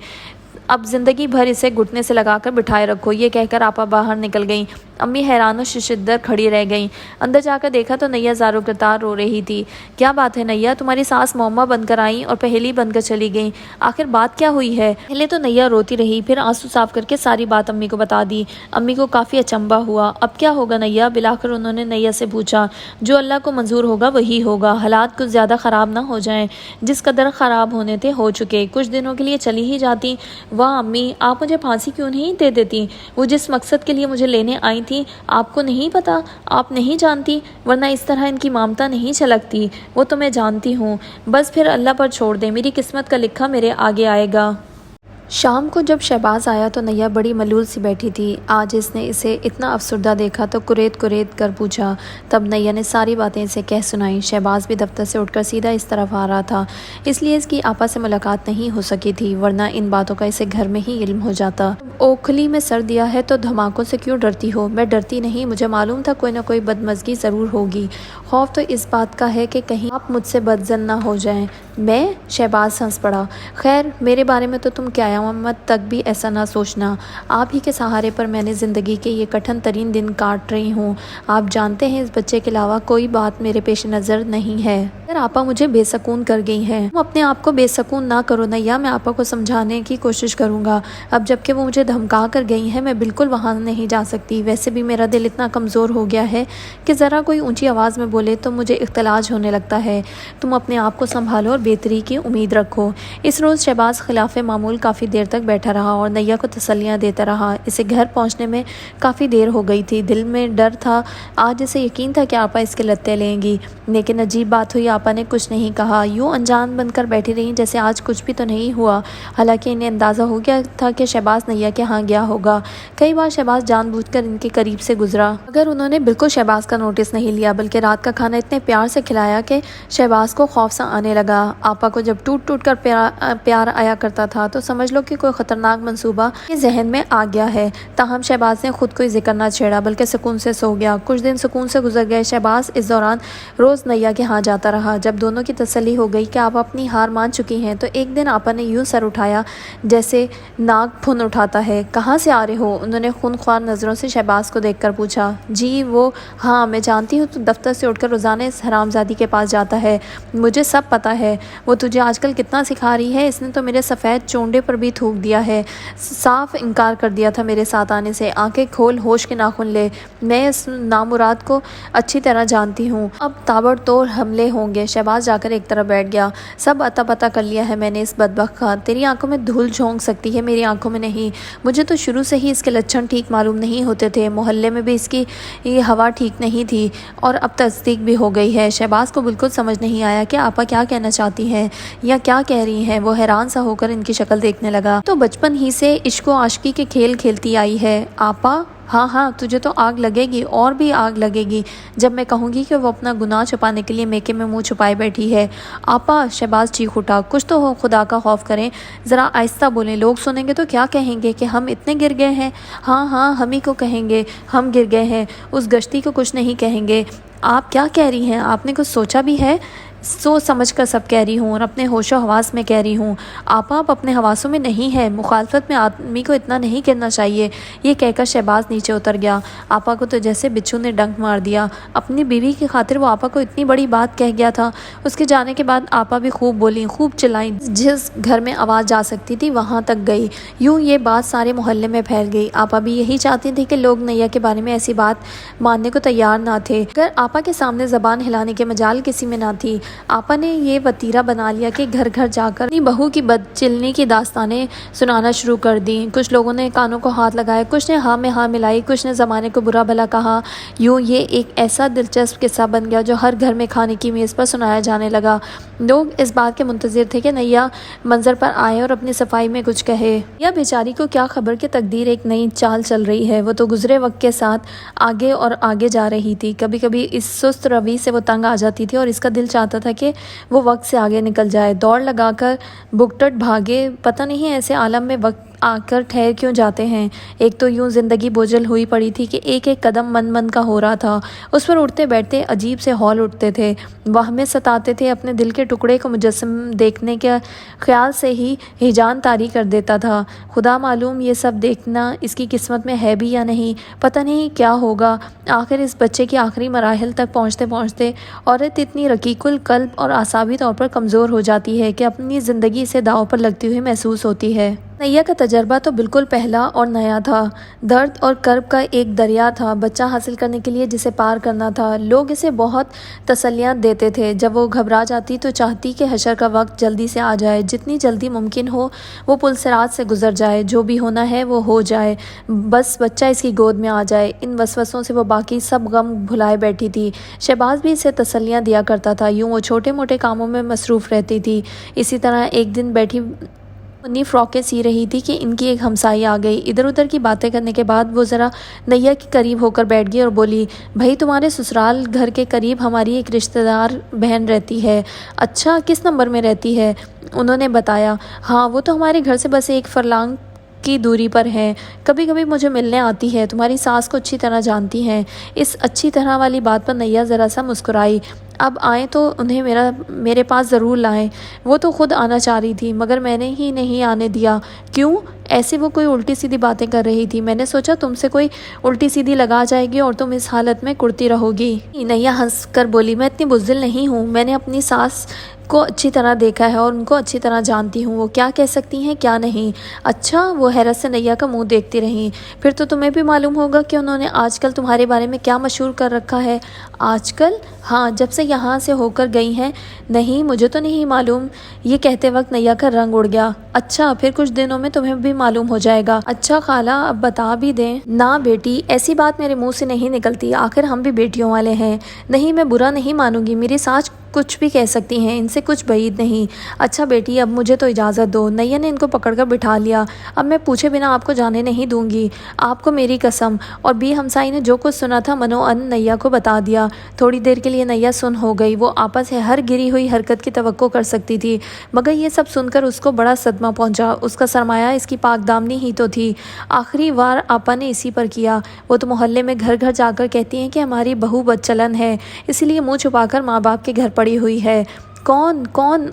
اب زندگی بھر اسے گھٹنے سے لگا کر بٹھائے رکھو۔ یہ کہہ کر آپا باہر نکل گئیں۔ امی حیران و ششدر کھڑی رہ گئیں۔ اندر جا کر دیکھا تو نیا زاروں کرتار رو رہی تھی۔ کیا بات ہے نیا، تمہاری ساس معمہ بن کر آئیں اور پہلی بن کر چلی گئیں، آخر بات کیا ہوئی ہے؟ پہلے تو نیا روتی رہی، پھر آنسو صاف کر کے ساری بات امی کو بتا دی۔ امی کو کافی اچنبھا ہوا۔ اب کیا ہوگا نیا، بلاخر انہوں نے نیا سے پوچھا۔ جو اللہ کو منظور ہوگا وہی ہوگا، حالات کچھ زیادہ خراب نہ ہو جائیں، جس قدر خراب ہونے تھے ہو چکے، کچھ دنوں کے لیے چلی ہی جاتی۔ واہ امی، آپ مجھے پھانسی کیوں نہیں دے دیتی، وہ جس مقصد کے لیے مجھے لینے آئی تھی آپ کو نہیں پتا، آپ نہیں جانتی، ورنہ اس طرح ان کی مامتا نہیں چھلکتی، وہ تو میں جانتی ہوں، بس پھر اللہ پر چھوڑ دیں، میری قسمت کا لکھا میرے آگے آئے گا۔ شام کو جب شہباز آیا تو نیا بڑی ملول سی بیٹھی تھی۔ آج اس نے اسے اتنا افسردہ دیکھا تو کریت کر پوچھا۔ تب نیا نے ساری باتیں اسے کہہ سنائیں۔ شہباز بھی دفتر سے اٹھ کر سیدھا اس طرف آ رہا تھا، اس لیے اس کی آپا سے ملاقات نہیں ہو سکی تھی، ورنہ ان باتوں کا اسے گھر میں ہی علم ہو جاتا۔ اوکھلی میں سر دیا ہے تو دھماکوں سے کیوں ڈرتی ہو؟ میں ڈرتی نہیں، مجھے معلوم تھا کوئی نہ کوئی بدمزگی ضرور ہوگی، خوف تو اس بات کا ہے کہ کہیں آپ مجھ سے بدظن نہ ہو جائیں۔ میں؟ شہباز ہنس پڑا۔ خیر میرے بارے میں تو تم قیامت تک بھی ایسا نہ سوچنا، آپ ہی کے سہارے پر میں نے زندگی کے یہ کٹھن ترین دن کاٹ رہی ہوں۔ آپ جانتے ہیں اس بچے کے علاوہ کوئی بات میرے پیش نظر نہیں ہے، اگر آپا مجھے بے سکون کر گئی ہیں۔ تم اپنے آپ کو بے سکون نہ کرو نیا، میں آپا کو سمجھانے کی کوشش کروں گا، اب جبکہ وہ مجھے دھمکا کر گئی ہیں میں بالکل وہاں نہیں جا سکتی، ویسے بھی میرا دل اتنا کمزور ہو گیا ہے کہ ذرا کوئی اونچی آواز میں بولے تو مجھے اختلاج ہونے لگتا ہے۔ تم اپنے آپ کو سنبھالو اور بہتری کی امید رکھو۔ اس روز شہباز خلاف معمول کافی دیر تک بیٹھا رہا اور نیا کو تسلیاں دیتا رہا۔ اسے گھر پہنچنے میں کافی دیر ہو گئی تھی، دل میں ڈر تھا، آج اسے یقین تھا کہ آپا اس کے لتے لیں گی، لیکن عجیب بات ہوئی، آپا نے کچھ نہیں کہا، یوں انجان بن کر بیٹھی رہیں جیسے آج کچھ بھی تو نہیں ہوا، حالانکہ انہیں اندازہ ہو گیا تھا کہ شہباز نیا کے ہاں گیا ہوگا۔ کئی بار شہباز جان بوجھ کر ان کے قریب سے گزرا، مگر انہوں نے بالکل شہباز کا نوٹس نہیں لیا، بلکہ رات کا کھانا اتنے پیار سے کھلایا کہ شہباز کو خوف سا آنے لگا۔ آپا کو جب ٹوٹ کر پیار آیا کرتا تھا تو سمجھ لو کہ کوئی خطرناک منصوبہ کے ذہن میں آ گیا ہے۔ تاہم شہباز نے خود کوئی ذکر نہ چھیڑا بلکہ سکون سے سو گیا۔ کچھ دن سکون سے گزر گئے۔ شہباز اس دوران روز نیا کے ہاں جاتا رہا۔ جب دونوں کی تسلی ہو گئی کہ آپ اپنی ہار مان چکی ہیں تو ایک دن آپا نے یوں سر اٹھایا جیسے ناگ پھن اٹھاتا ہے۔ کہاں سے آ رہے ہو؟ انہوں نے خونخوار نظروں سے شہباز کو دیکھ کر پوچھا۔ جی وہ، ہاں میں جانتی ہوں تو دفتر سے اٹھ کر روزانہ اس حرامزادی کے پاس جاتا ہے، مجھے سب پتہ ہے، وہ تجھے آج کل کتنا سکھا رہی ہے، اس نے تو میرے سفید چونڈے پر بھی تھوک دیا ہے، صاف انکار کر دیا تھا میرے ساتھ آنے سے۔ آنکھیں کھول، ہوش کے ناخن لے، میں اس نامراد کو اچھی طرح جانتی ہوں، اب تابڑ توڑ حملے ہوں گے۔ شہباز جا کر ایک طرف بیٹھ گیا۔ سب اتا پتا کر لیا ہے میں نے اس بدبخت کا، تیری آنکھوں میں دھول جھونک سکتی ہے، میری آنکھوں میں نہیں۔ مجھے تو شروع سے ہی اس کے لچھن ٹھیک معلوم نہیں ہوتے تھے، محلے میں بھی اس کی یہ ہوا ٹھیک نہیں تھی اور اب تصدیق بھی ہو گئی ہے۔ شہباز کو بالکل سمجھ نہیں آیا کہ آپا کیا کہنا چاہتی ہیں یا کیا کہہ رہی ہیں۔ وہ حیران سا ہو کر ان کی شکل دیکھنے لگا۔ تو بچپن ہی سے عشق و عاشقی کے کھیل کھیلتی آئی ہے آپا؟ ہاں تجھے تو آگ لگے گی اور بھی آگ لگے گی جب میں کہوں گی کہ وہ اپنا گناہ چھپانے کے لیے میکے میں منہ چھپائے بیٹھی ہے۔ آپا، شہباز چیخ اٹھا، کچھ تو ہو، خدا کا خوف کریں، ذرا آہستہ بولیں، لوگ سنیں گے تو کیا کہیں گے کہ ہم اتنے گر گئے ہیں؟ ہاں ہم ہی کو کہیں گے ہم گر گئے ہیں، اس گشتی کو کچھ نہیں کہیں گے۔ آپ کیا کہہ رہی ہیں؟ آپ نے کچھ سوچا بھی ہے؟ سوچ سمجھ کر سب کہہ رہی ہوں اور اپنے ہوش و حواس میں کہہ رہی ہوں۔ آپ اپنے حواسوں میں نہیں ہے، مخالفت میں آدمی کو اتنا نہیں کرنا چاہیے۔ یہ کہہ کر شہباز نیچے اتر گیا۔ آپا کو تو جیسے بچھو نے ڈنک مار دیا۔ اپنی بیوی کی خاطر وہ آپا کو اتنی بڑی بات کہہ گیا تھا۔ اس کے جانے کے بعد آپا بھی خوب بولیں، خوب چلائیں، جس گھر میں آواز جا سکتی تھی وہاں تک گئی۔ یوں یہ بات سارے محلے میں پھیل گئی۔ آپا بھی یہی چاہتی تھی کہ لوگ نیا کے بارے میں ایسی بات ماننے کو تیار نہ تھے، مگر آپا کے سامنے زبان ہلانے کے مجال کسی میں نہ تھی۔ آپا نے یہ وتیرہ بنا لیا کہ گھر گھر جا کر اپنی بہو کی بدچلنی کی داستانیں سنانا شروع کر دیں۔ کچھ لوگوں نے کانوں کو ہاتھ لگائے، کچھ نے ہاں میں ہاں ملائی، کچھ نے زمانے کو برا بھلا کہا۔ یوں یہ ایک ایسا دلچسپ قصہ بن گیا جو ہر گھر میں کھانے کی میز پر سنایا جانے لگا۔ لوگ اس بات کے منتظر تھے کہ نیا منظر پر آئے اور اپنی صفائی میں کچھ کہے۔ یا بیچاری کو کیا خبر کہ تقدیر ایک نئی چال چل رہی ہے۔ وہ تو گزرے وقت کے ساتھ آگے اور آگے جا رہی تھی۔ کبھی کبھی اس سست روی سے وہ تنگ آ جاتی تھی اور اس کا دل چاہتا تھا کہ وہ وقت سے آگے نکل جائے، دوڑ لگا کر بھگٹٹ بھاگے۔ پتہ نہیں ایسے عالم میں وقت آ کر ٹھہر کیوں جاتے ہیں۔ ایک تو یوں زندگی بوجھل ہوئی پڑی تھی کہ ایک ایک قدم من من کا ہو رہا تھا۔ اس پر اٹھتے بیٹھتے عجیب سے ہول اٹھتے تھے، وہمیں ستاتے تھے۔ اپنے دل کے ٹکڑے کو مجسم دیکھنے کے خیال سے ہی ہیجان طاری کر دیتا تھا۔ خدا معلوم یہ سب دیکھنا اس کی قسمت میں ہے بھی یا نہیں، پتہ نہیں کیا ہوگا۔ آخر اس بچے کی آخری مراحل تک پہنچتے پہنچتے عورت اتنی رقیق القلب اور اعصابی طور پر کمزور ہو جاتی ہے کہ اپنی زندگی سے داؤ پر لگتی ہوئی محسوس ہوتی ہے۔ نیا کا تجربہ تو بالکل پہلا اور نیا تھا۔ درد اور کرب کا ایک دریا تھا بچہ حاصل کرنے کے لیے جسے پار کرنا تھا۔ لوگ اسے بہت تسلیاں دیتے تھے۔ جب وہ گھبرا جاتی تو چاہتی کہ حشر کا وقت جلدی سے آ جائے، جتنی جلدی ممکن ہو وہ پل صراط سے گزر جائے، جو بھی ہونا ہے وہ ہو جائے، بس بچہ اس کی گود میں آ جائے۔ ان وسوسوں سے وہ باقی سب غم بھلائے بیٹھی تھی۔ شہباز بھی اسے تسلیاں دیا کرتا تھا۔ یوں وہ چھوٹے موٹے کاموں میں مصروف رہتی تھی۔ اسی طرح ایک دن بیٹھی منی فراقیں سی رہی تھی کہ ان کی ایک ہمسائی آ گئی۔ ادھر ادھر کی باتیں کرنے کے بعد وہ ذرا نیا کے قریب ہو کر بیٹھ گئی اور بولی، بھائی تمہارے سسرال گھر کے قریب ہماری ایک رشتہ دار بہن رہتی ہے۔ اچھا، کس نمبر میں رہتی ہے؟ انہوں نے بتایا۔ ہاں، وہ تو ہمارے گھر سے بس 1 فرلانگ کی دوری پر ہے، کبھی کبھی مجھے ملنے آتی ہے، تمہاری ساس کو اچھی طرح جانتی ہیں۔ اس اچھی طرح والی بات پر نیا ذرا سا مسکرائی۔ اب آئیں تو انہیں میرے پاس ضرور لائیں۔ وہ تو خود آنا چاہ رہی تھی مگر میں نے ہی نہیں آنے دیا۔ کیوں؟ ایسے وہ کوئی الٹی سیدھی باتیں کر رہی تھی، میں نے سوچا تم سے کوئی الٹی سیدھی لگا جائے گی اور تم اس حالت میں کرتی رہو گی۔ نیا ہنس کر بولی، میں اتنی بزدل نہیں ہوں، میں نے اپنی ساس کو اچھی طرح دیکھا ہے اور ان کو اچھی طرح جانتی ہوں، وہ کیا کہہ سکتی ہیں کیا نہیں۔ اچھا، وہ حیرت سے نیا کا منہ دیکھتی رہیں۔ پھر تو تمہیں بھی معلوم ہوگا کہ انہوں نے آج کل تمہارے بارے میں کیا مشہور کر رکھا ہے۔ آج کل؟ ہاں، جب سے یہاں سے ہو کر گئی ہیں۔ نہیں، مجھے تو نہیں معلوم۔ یہ کہتے وقت نیا کا رنگ اڑ گیا۔ اچھا، پھر کچھ دنوں میں تمہیں بھی معلوم ہو جائے گا۔ اچھا خالہ، اب بتا بھی دیں۔ نہ بیٹی، ایسی بات میرے منہ سے نہیں نکلتی، آخر ہم بھی بیٹیوں والے ہیں۔ نہیں، میں برا نہیں مانوں گی، میری ساس کچھ بھی کہہ سکتی ہیں، ان سے کچھ بعید نہیں۔ اچھا بیٹی، اب مجھے تو اجازت دو۔ نیا نے ان کو پکڑ کر بٹھا لیا۔ اب میں پوچھے بنا آپ کو جانے نہیں دوں گی، آپ کو میری قسم۔ اور بی ہمسائی نے جو کچھ سنا تھا منو ان نیا کو بتا دیا۔ تھوڑی دیر کے لیے نیا سن ہو گئی۔ وہ آپا سے ہر گری ہوئی حرکت کی توقع کر سکتی تھی، مگر یہ سب سن کر اس کو بڑا صدمہ پہنچا۔ اس کا سرمایہ اس کی پاک دامنی ہی تو تھی۔ آخری وار آپا نے اسی پر کیا۔ وہ تو محلے میں گھر گھر جا کر کہتی ہیں کہ ہماری بہو بدچلن ہے، اسی لیے منہ چھپا کر ماں باپ کے گھر پڑی ہوئی ہے۔ کون؟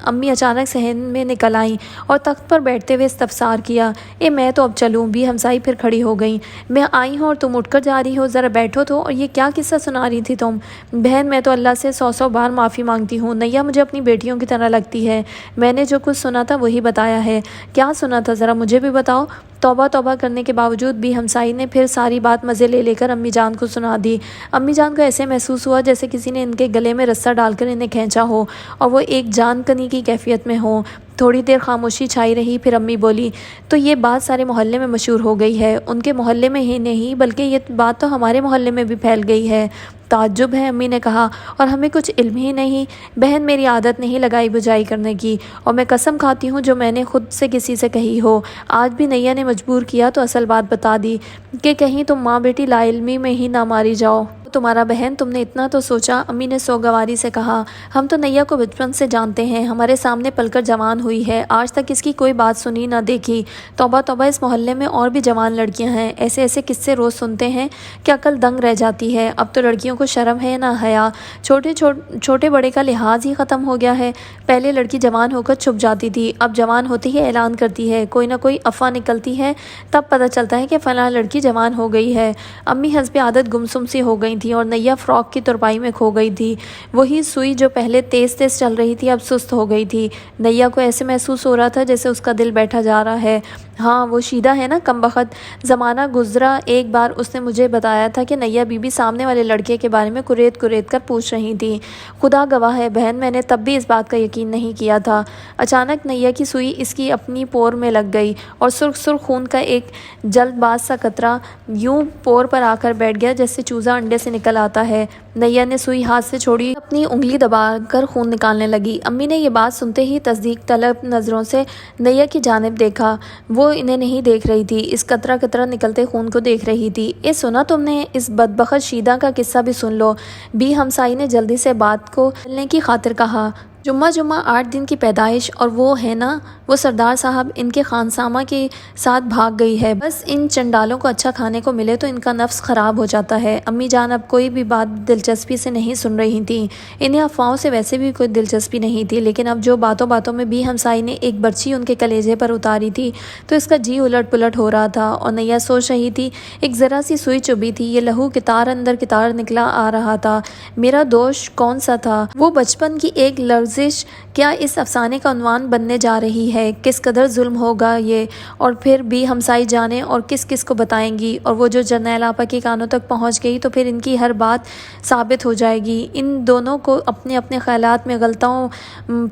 امی اچانک صحن میں نکل آئیں اور تخت پر بیٹھتے ہوئے استفسار کیا۔ میں تو اب چلوں؟ بی ہمسائی پھر کھڑی ہو گئیں۔ میں آئی ہوں اور تم اٹھ کر جا رہی ہو، ذرا بیٹھو تو۔ اور یہ کیا قصہ سنا رہی تھی تم؟ بہن، میں تو اللہ سے 100 بار معافی مانگتی ہوں، نیا مجھے اپنی بیٹیوں کی طرح لگتی ہے۔ میں نے جو کچھ سنا تھا وہی بتایا ہے۔ کیا سنا تھا ذرا مجھے بھی بتاؤ۔ توبہ کرنے کے باوجود بھی ہمسائی نے پھر ساری بات مزے لے کر امی جان کو سنا دی۔ امی جان کو ایسے محسوس ہوا جیسے کسی نے ان کے گلے میں رسہ ڈال کر انہیں کھینچا ہو اور وہ ایک جان کنی کی کیفیت میں ہوں۔ تھوڑی دیر خاموشی چھائی رہی، پھر امی بولی، تو یہ بات سارے محلے میں مشہور ہو گئی ہے۔ ان کے محلے میں ہی نہیں بلکہ یہ بات تو ہمارے محلے میں بھی پھیل گئی ہے۔ تعجب ہے، امی نے کہا، اور ہمیں کچھ علم ہی نہیں۔ بہن، میری عادت نہیں لگائی بجائی کرنے کی، اور میں قسم کھاتی ہوں جو میں نے خود سے کسی سے کہی ہو۔ آج بھی نیا نے مجبور کیا تو اصل بات بتا دی کہ کہیں تم ماں بیٹی لا علمی میں ہی نہ ماری جاؤ۔ تمہارا بہن، تم نے اتنا تو سوچا؟ امی نے سوگواری سے کہا۔ ہم تو نیا کو بچپن سے جانتے ہیں، ہمارے سامنے پل کر جوان ہوئی ہے، آج تک اس کی کوئی بات سنی نہ دیکھی۔ توبہ توبہ، اس محلے میں اور بھی جوان لڑکیاں ہیں، ایسے ایسے قصے روز سنتے ہیں کہ عقل دنگ رہ جاتی ہے۔ اب تو لڑکیوں کو شرم ہے نہ حیا، چھوٹے بڑے کا لحاظ ہی ختم ہو گیا ہے۔ پہلے لڑکی جوان ہو کر چھپ جاتی تھی، اب جوان ہوتے ہی اعلان کرتی ہے، کوئی نہ کوئی افواہ نکلتی ہے، تب پتہ چلتا ہے کہ فلاں لڑکی جوان ہو گئی ہے۔ امی حسب عادت گمسم سی ہو گئی تھی اور نیا فراق کی ترپائی میں کھو گئی تھی۔ وہی سوئی جو پہلے تیز تیز چل رہی تھی اب سست ہو گئی تھی۔ نیا کو ایسے محسوس ہو رہا تھا جیسے اس کا دل بیٹھا جا رہا ہے۔ ہاں، وہ شیدہ ہے نا، کمبخت، زمانہ گزرا ایک بار اس نے مجھے بتایا تھا کہ نیا بی بی سامنے والے لڑکے کے بارے میں کریت کر پوچھ رہی تھی۔ خدا گواہ ہے بہن، میں نے تب بھی اس بات کا یقین نہیں کیا تھا۔ اچانک نیا کی سوئی اس کی اپنی پور میں لگ گئی اور سرخ سرخ خون کا ایک جلد باز سا قطرہ یوں پور پر آ کر بیٹھ گیا جیسے چوزا انڈے سے نکل آتا ہے۔ نیا نے سوئی ہاتھ سے چھوڑی، اپنی انگلی دبا کر خون نکالنے لگی۔ امی نے یہ بات سنتے ہی تصدیق طلب نظروں سے نیا کی جانب دیکھا۔ وہ انہیں نہیں دیکھ رہی تھی، اس قطرہ قطرہ نکلتے خون کو دیکھ رہی تھی۔ سنا تم نے؟ اس بدبخت شیدہ کا قصہ بھی سن لو، بی ہمسائی نے جلدی سے بات کو ٹلنے کی خاطر کہا۔ جمعہ 8 دن کی پیدائش، اور وہ ہے نا، وہ سردار صاحب ان کے خانسامہ کے ساتھ بھاگ گئی ہے۔ بس ان چنڈالوں کو اچھا کھانے کو ملے تو ان کا نفس خراب ہو جاتا ہے۔ امی جان اب کوئی بھی بات دلچسپی سے نہیں سن رہی تھیں، انہیں افواہوں سے ویسے بھی کوئی دلچسپی نہیں تھی، لیکن اب جو باتوں باتوں میں بی ہمسائی نے ایک برچی ان کے کلیجے پر اتاری تھی تو اس کا جی الٹ پلٹ ہو رہا تھا۔ اور نیا سوچ رہی تھی، ایک ذرا سی سوئی چبھی تھی، یہ لہو کتار اندر کتار نکلا آ رہا تھا، میرا دوش کون سا تھا؟ وہ بچپن کی ایک لرزش کیا اس افسانے کا عنوان بننے جا رہی ہے؟ کس قدر ظلم ہوگا یہ، اور پھر بھی ہمسائی جانے اور کس کس کو بتائیں گی؟ اور وہ جو جرنیل آپا کے کانوں تک پہنچ گئی تو پھر ان کی ہر بات ثابت ہو جائے گی۔ ان دونوں کو اپنے اپنے خیالات میں غلطوں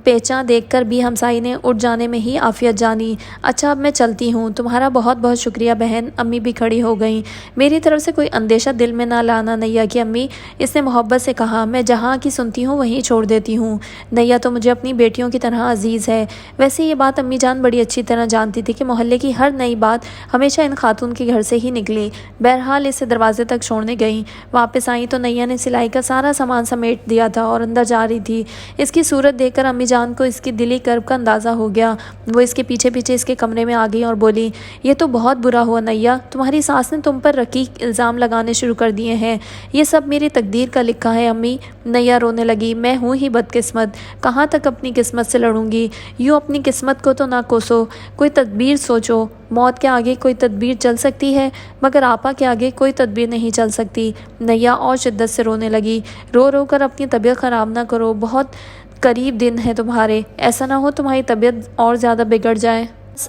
پیچاں دیکھ کر بھی ہمسائی نے اٹھ جانے میں ہی عافیت جانی۔ اچھا، اب میں چلتی ہوں، تمہارا بہت بہت شکریہ بہن۔ امی بھی کھڑی ہو گئیں۔ میری طرف سے کوئی اندیشہ دل میں نہ لانا نیا کی امی، اس نے محبت سے کہا، میں جہاں کی سنتی ہوں وہیں چھوڑ دیتی ہوں۔ نیا تو مجھے اپنی بیٹیوں کی طرح عزیز ہے۔ ویسے یہ بات امی جان بڑی اچھی طرح جانتی تھی کہ محلے کی ہر نئی بات ہمیشہ ان خاتون کے گھر سے ہی نکلی۔ بہرحال اسے دروازے تک چھوڑنے گئیں، واپس آئیں تو نیا نے سلائی کا سارا سامان سمیٹ دیا تھا اور اندر جا رہی تھی۔ اس کی صورت دیکھ کر امی جان کو اس کی دلی کرب کا اندازہ ہو گیا۔ وہ اس کے پیچھے پیچھے اس کے کمرے میں آ گئی اور بولی، یہ تو بہت برا ہوا نیا، تمہاری ساس نے تم پر رقیق الزام لگانے شروع کر دیے ہیں۔ یہ سب میری تقدیر کا لکھا ہے امی۔ نیا رونے لگی، میں ہوں ہی بدقسمت، کہاں تک اپنی قسمت سے لڑوں گی؟ یوں اپنی قسمت کو تو نہ کوسو، کوئی تدبیر سوچو۔ موت کے آگے کوئی تدبیر چل سکتی ہے، مگر آپا کے آگے کوئی تدبیر نہیں چل سکتی۔ نیا اور شدت سے رونے لگی، رو رو کر اپنی طبیعت خراب نہ کرو، بہت قریب دن ہے تمہارے، ایسا نہ ہو تمہاری طبیعت اور زیادہ بگڑ جائے۔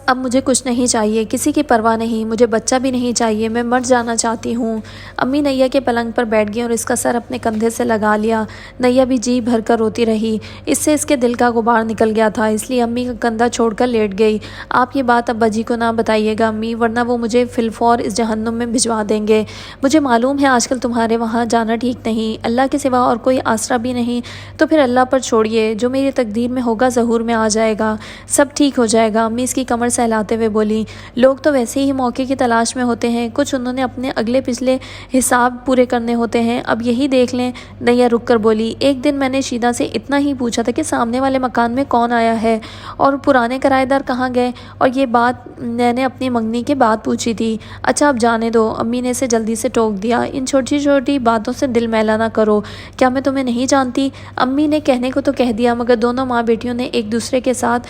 اب مجھے کچھ نہیں چاہیے، کسی کی پرواہ نہیں، مجھے بچہ بھی نہیں چاہیے، میں مر جانا چاہتی ہوں۔ امی نیا کے پلنگ پر بیٹھ گئی اور اس کا سر اپنے کندھے سے لگا لیا۔ نیا بھی جی بھر کر روتی رہی، اس سے اس کے دل کا غبار نکل گیا تھا، اس لیے امی کا کندھا چھوڑ کر لیٹ گئی۔ آپ یہ بات ابا جی کو نہ بتائیے گا امی، ورنہ وہ مجھے فی الفور اس جہنم میں بھجوا دیں گے۔ مجھے معلوم ہے آج کل تمہارے وہاں جانا ٹھیک نہیں، اللہ کے سوا اور کوئی آسرا بھی نہیں، تو پھر اللہ پر چھوڑیے، جو میری تقدیر میں ہوگا ظہور میں آ جائے گا، سب ٹھیک ہو جائے گا۔ امی اس کی کمر سہلاتے ہوئے بولی، لوگ تو ویسے ہی موقع کی تلاش میں ہوتے ہیں، کچھ انہوں نے اپنے اگلے پچھلے حساب پورے کرنے ہوتے ہیں، اب یہی دیکھ لیں۔ نیا رک کر بولی، ایک دن میں نے شیدہ سے اتنا ہی پوچھا تھا کہ سامنے والے مکان میں کون آیا ہے اور پرانے کرایہ دار کہاں گئے، اور یہ بات میں نے اپنی منگنی کے بعد پوچھی تھی۔ اچھا اب جانے دو، امی نے اسے جلدی سے ٹوک دیا، ان چھوٹی چھوٹی باتوں سے دل میلا نہ کرو، کیا میں تمہیں نہیں جانتی؟ امی نے کہنے کو تو کہہ دیا، مگر دونوں ماں بیٹیوں نے ایک دوسرے کے ساتھ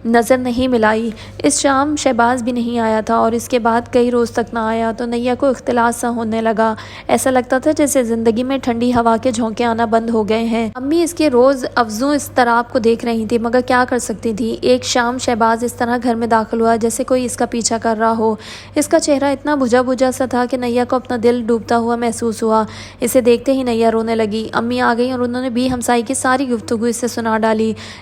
نظر نہیں ملائی۔ اس شام شہباز بھی نہیں آیا تھا اور اس کے بعد کئی روز تک نہ آیا تو نیا کو اختلاس سا ہونے لگا، ایسا لگتا تھا جیسے زندگی میں ٹھنڈی ہوا کے جھونکے آنا بند ہو گئے ہیں۔ امی اس کے روز افزوں اضطراب کو دیکھ رہی تھی، مگر کیا کر سکتی تھی۔ ایک شام شہباز اس طرح گھر میں داخل ہوا جیسے کوئی اس کا پیچھا کر رہا ہو، اس کا چہرہ اتنا بجھا بجھا سا تھا کہ نیا کو اپنا دل ڈوبتا ہوا محسوس ہوا۔ اسے دیکھتے ہی نیا رونے لگی۔ امی آ گئی اور انہوں نے بھی ہمسائی کی ساری گفتگو اس سے سنا ڈالی۔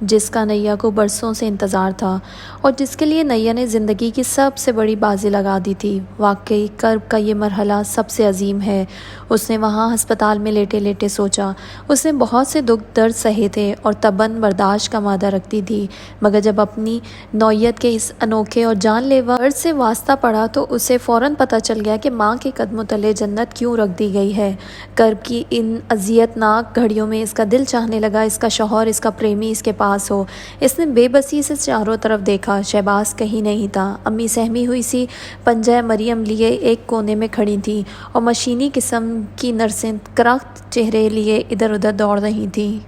جس کا نیا کو برسوں سے انتظار تھا اور جس کے لیے نیا نے زندگی کی سب سے بڑی بازی لگا دی تھی۔ واقعی کرب کا یہ مرحلہ سب سے عظیم ہے۔ اس نے وہاں ہسپتال میں لیٹے لیٹے سوچا۔ اس نے بہت سے دکھ درد سہے تھے اور تباً برداشت کا مادہ رکھتی تھی، مگر جب اپنی نوعیت کے اس انوکھے اور جان لیوا درد سے واسطہ پڑا تو اسے فوراً پتہ چل گیا کہ ماں کے قدموں تلے جنت کیوں رکھ دی گئی ہے۔ کرب کی ان اذیت ناک گھڑیوں میں اس کا دل چاہنے لگا اس کا شوہر، اس کا پریمی اس کے پاس ہو۔ اس نے بے بسی سے چاروں طرف دیکھا، شہباز کہیں نہیں تھا۔ امی سہمی ہوئی سی پنجہ مریم لیے ایک کونے میں کھڑی تھیں اور مشینی قسم کی نرسیں کرخت چہرے لیے ادھر ادھر دوڑ رہی تھیں۔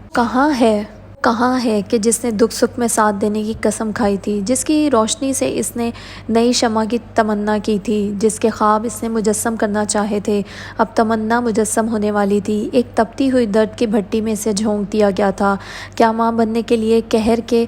کہاں ہے کہ جس نے دکھ سکھ میں ساتھ دینے کی قسم کھائی تھی، جس کی روشنی سے اس نے نئی شمع کی تمنا کی تھی، جس کے خواب اس نے مجسم کرنا چاہے تھے، اب تمنا مجسم ہونے والی تھی۔ ایک تپتی ہوئی درد کی بھٹی میں اسے جھونک دیا گیا تھا۔ کیا ماں بننے کے لیے قہر کے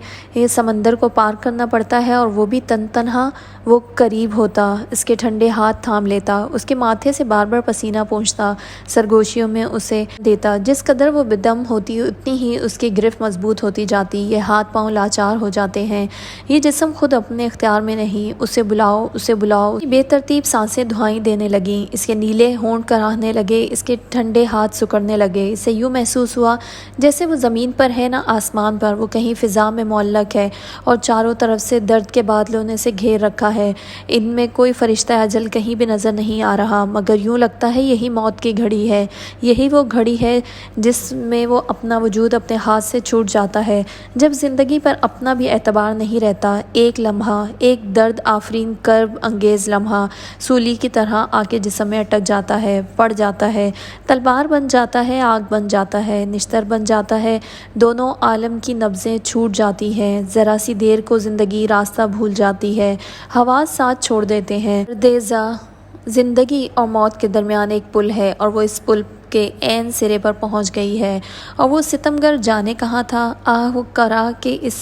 سمندر کو پار کرنا پڑتا ہے، اور وہ بھی تنہا؟ وہ قریب ہوتا، اس کے ٹھنڈے ہاتھ تھام لیتا، اس کے ماتھے سے بار بار پسینہ پونچھتا، سرگوشیوں میں اسے دیتا۔ جس قدر وہ بدم ہوتی اتنی ہی اس کی گرفت مضبوط ہوتی جاتی، یہ ہاتھ پاؤں لاچار ہو جاتے ہیں۔ یہ جسم خود اپنے اختیار میں نہیں، اسے بلاؤ۔ بے ترتیب سانسیں دھوائیں دینے لگیں، اس کے نیلے ہونٹ کراہنے لگے، اس کے ٹھنڈے ہاتھ سکڑنے لگے۔ اسے یوں محسوس ہوا جیسے وہ زمین پر ہے نہ آسمان پر، وہ کہیں فضا میں معلق ہے اور چاروں طرف سے درد کے بادلوں نے اسے گھیر رکھا ہے۔ ان میں کوئی فرشتہ اجل کہیں بھی نظر نہیں آ رہا، مگر یوں لگتا ہے یہی موت کی گھڑی ہے، یہی وہ گھڑی ہے جس میں وہ اپنا وجود اپنے ہاتھ سے چھوٹ جاتا ہے، جب زندگی پر اپنا بھی اعتبار نہیں رہتا۔ ایک لمحہ، ایک درد آفرین کرب انگیز لمحہ سولی کی طرح آ کے جسم میں اٹک جاتا ہے، پڑ جاتا ہے، تلوار بن جاتا ہے، آگ بن جاتا ہے، نشتر بن جاتا ہے۔ دونوں عالم کی نبضیں چھوٹ جاتی ہیں، ذرا سی دیر کو زندگی راستہ بھول جاتی ہے، حواس ساتھ چھوڑ دیتے ہیں۔ پردیزہ زندگی اور موت کے درمیان ایک پل ہے اور وہ اس پل کے عین سرے پر پہنچ گئی ہے، اور وہ ستمگر جانے کہاں تھا۔ آہ کرا کے اس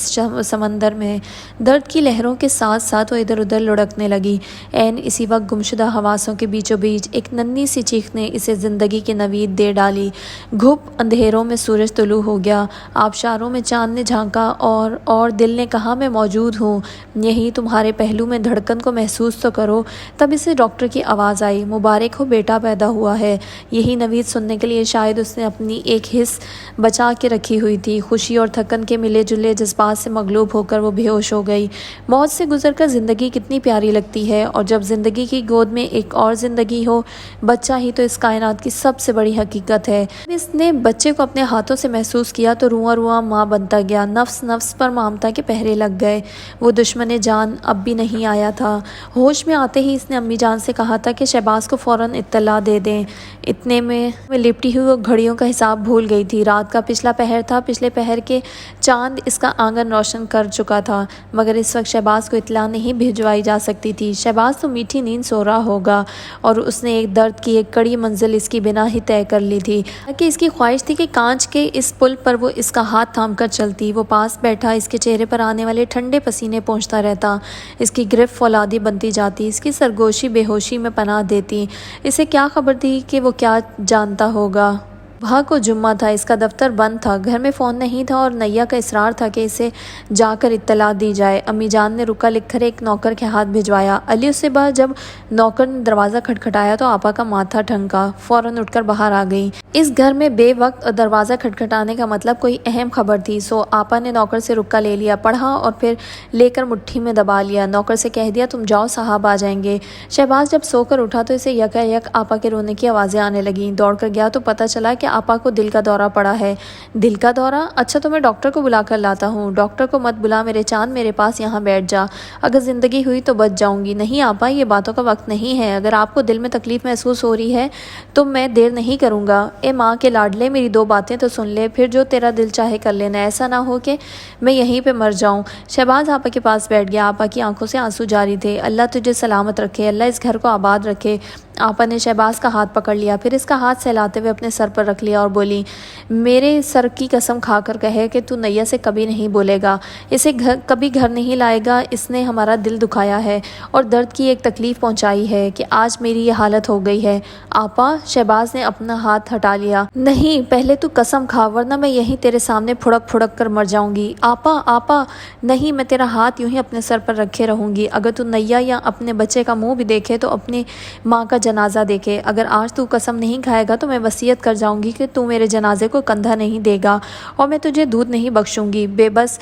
سمندر میں درد کی لہروں کے ساتھ ساتھ وہ ادھر ادھر لڑکنے لگی۔ عین اسی وقت گمشدہ حواسوں کے بیچوں بیچ ایک ننھی سی چیخ نے اسے زندگی کی نوید دے ڈالی۔ گھپ اندھیروں میں سورج طلوع ہو گیا، آبشاروں میں چاند نے جھانکا اور دل نے کہا میں موجود ہوں، یہی تمہارے پہلو میں دھڑکن کو محسوس تو کرو۔ تب اسے ڈاکٹر کی آواز آئی، مبارک ہو بیٹا پیدا ہوا ہے۔ یہی نوید سننے کے لیے شاید اس نے اپنی ایک حس بچا کے رکھی ہوئی تھی۔ خوشی اور تھکن کے ملے جلے جذبات سے مغلوب ہو کر وہ بے ہوش ہو گئی۔ موت سے گزر کر زندگی کتنی پیاری لگتی ہے، اور جب زندگی کی گود میں ایک اور زندگی ہو، بچہ ہی تو اس کائنات کی سب سے بڑی حقیقت ہے۔ اس نے بچے کو اپنے ہاتھوں سے محسوس کیا تو رواں رواں ماں بنتا گیا، نفس نفس پر ممتا کے پہرے لگ گئے۔ وہ دشمن جان اب بھی نہیں آیا تھا۔ ہوش میں آتے ہی اس نے امی جان سے کہا تھا کہ شہباز کو فوراً اطلاع دے دیں۔ اتنے میں لپٹی ہوئی وہ گھڑیوں کا حساب بھول گئی تھی۔ رات کا پچھلا پہر تھا، پچھلے پہر کے چاند اس کا آنگن روشن کر چکا تھا، مگر اس وقت شہباز کو اطلاع نہیں بھجوائی جا سکتی تھی۔ شہباز تو میٹھی نیند سو رہا ہوگا، اور اس نے ایک درد کی ایک کڑی منزل اس کی بنا ہی طے کر لی تھی، کہ اس کی خواہش تھی کہ کانچ کے اس پل پر وہ اس کا ہاتھ تھام کر چلتی، وہ پاس بیٹھا اس کے چہرے پر آنے والے ٹھنڈے پسینے پونچھتا رہتا، اس کی گرفت فولادی بنتی جاتی، اس کی سرگوشی بے ہوشی میں پناہ دیتی۔ اسے کیا خبر تھی کہ وہ کیا جانتا ہوگا۔ صبح کو جمعہ تھا، اس کا دفتر بند تھا، گھر میں فون نہیں تھا، اور نیا کا اصرار تھا کہ اسے جا کر اطلاع دی جائے۔ امی جان نے رکا لکھ کر ایک نوکر کے ہاتھ بھجوایا۔ علی اس سے بعد جب نوکر نے دروازہ کھٹکھٹایا تو آپا کا ماتھا ٹھنکا، فوراً اٹھ کر باہر آ گئی۔ اس گھر میں بے وقت دروازہ کھٹکھٹانے کا مطلب کوئی اہم خبر تھی، سو آپا نے نوکر سے رکا لے لیا، پڑھا اور پھر لے کر مٹھی میں دبا لیا۔ نوکر سے کہہ دیا تم جاؤ، صاحب آ جائیں گے۔ شہباز جب سو کر اٹھا تو اسے یکا یک آپا کے رونے کی آوازیں آنے لگیں۔ دوڑ کر گیا تو پتہ چلا کہ آپا کو دل کا دورہ پڑا ہے۔ دل کا دورہ؟ اچھا تو میں ڈاکٹر کو بلا کر لاتا ہوں۔ ڈاکٹر کو مت بلا میرے چاند، میرے پاس یہاں بیٹھ جا، اگر زندگی ہوئی تو بچ جاؤں گی۔ نہیں آپا، یہ باتوں کا وقت نہیں ہے، اگر آپ کو دل میں تکلیف محسوس ہو رہی ہے تو میں دیر نہیں کروں گا۔ اے ماں کے لاڈلے، میری دو باتیں تو سن لے، پھر جو تیرا دل چاہے کر لینا، ایسا نہ ہو کہ میں یہیں پہ مر جاؤں۔ شہباز آپا کے پاس بیٹھ گیا، آپا کی آنکھوں سے آنسو جاری تھے۔ اللہ تجھے سلامت رکھے، اللہ اس گھر کو آباد رکھے۔ آپا نے شہباز کا ہاتھ پکڑ لیا، پھر اس کا ہاتھ سہلاتے ہوئے اپنے سر پر رکھ رکھ لیا اور بولی، میرے سر کی قسم کھا کر کہے کہ تو نیا سے کبھی نہیں بولے گا، اسے کبھی گھر نہیں لائے گا، اس نے ہمارا دل دکھایا ہے اور درد کی ایک تکلیف پہنچائی ہے کہ آج میری یہ حالت ہو گئی ہے۔ آپا، شہباز نے اپنا ہاتھ ہٹا لیا۔ نہیں، پہلے تو قسم کھا ورنہ میں یہیں تیرے سامنے پھڑک پھڑک کر مر جاؤں گی۔ آپا آپا، نہیں، میں تیرا ہاتھ یوں ہی اپنے سر پر رکھے رہوں گی۔ اگر تو نیا یا اپنے بچے کا منہ بھی دیکھے تو اپنی ماں کا جنازہ دیکھے۔ اگر آج تو قسم نہیں کھائے گا تو میں وصیت کر جاؤں گی کہ تو میرے جنازے کو کندھا نہیں دے گا اور میں تجھے دودھ نہیں بخشوں گی۔ بے بس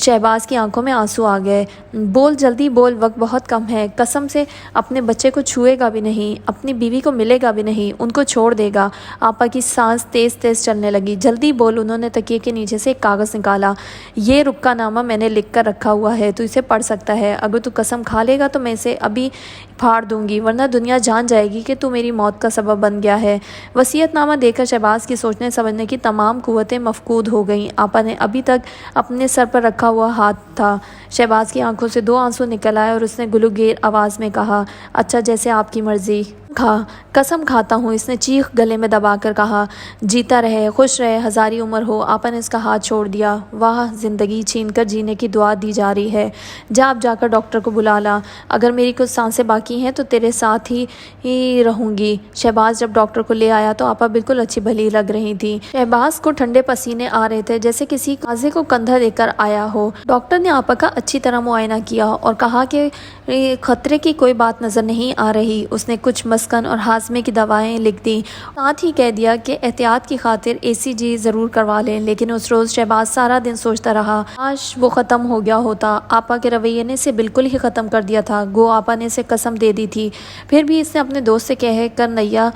شہباز کی آنکھوں میں آنسو آ گئے۔ بول، جلدی بول، وقت بہت کم ہے۔ قسم سے اپنے بچے کو چھوئے گا بھی نہیں، اپنی بیوی کو ملے گا بھی نہیں، ان کو چھوڑ دے گا۔ آپا کی سانس تیز تیز چلنے لگی۔ جلدی بول۔ انہوں نے تکیے کے نیچے سے ایک کاغذ نکالا۔ یہ رکا نامہ میں نے لکھ کر رکھا ہوا ہے، تو اسے پڑھ سکتا ہے۔ اگر تو قسم کھا لے گا تو میں اسے ابھی پھاڑ دوں گی، ورنہ دنیا جان جائے گی کہ تو میری موت کا سبب بن گیا ہے۔ وصیت نامہ دے کر شہباز کی سوچنے سمجھنے کی تمام قوتیں مفقود ہو گئیں۔ آپا نے ابھی تک اپنے سر پر رکھا ہوا ہاتھ تھا۔ شہباز کی آنکھوں سے 2 آنسو نکل آئے اور اس نے گلوگیر آواز میں کہا، اچھا، جیسے آپ کی مرضی۔ قسم کھاتا ہوں، اس نے چیخ گلے میں دبا کر کہا۔ جیتا رہے، خوش رہے، ہزاری عمر ہو۔ آپا نے اس کا ہاتھ چھوڑ دیا۔ واہ، زندگی چھین کر جینے کی دعا دی جا رہی ہے۔ اب جا کر ڈاکٹر کو بلا لا، اگر میری کچھ سانسیں باقی ہیں تو تیرے ساتھ ہی رہوں گی۔ شہباز جب ڈاکٹر کو لے آیا تو آپا بالکل اچھی بھلی لگ رہی تھی۔ شہباز کو ٹھنڈے پسینے آ رہے تھے جیسے کسی قاضی کو کندھا دے کر آیا ہو۔ ڈاکٹر نے آپا کا اچھی طرح معائنہ کیا اور کہا کہ خطرے کی کوئی بات نظر نہیں آ رہی۔ اس نے کچھ مسکن اور ہاضمے کی دوائیں لکھ دی، ساتھ ہی کہہ دیا کہ احتیاط کی خاطر ECG ضرور کروا لیں۔ لیکن اس روز شہباز سارا دن سوچتا رہا، کاش وہ ختم ہو گیا ہوتا۔ آپا کے رویے نے اسے بالکل ہی ختم کر دیا تھا، گو آپا نے اسے قسم دے دی تھی۔ پھر بھی اس نے اپنے دوست سے کہہ کر نیا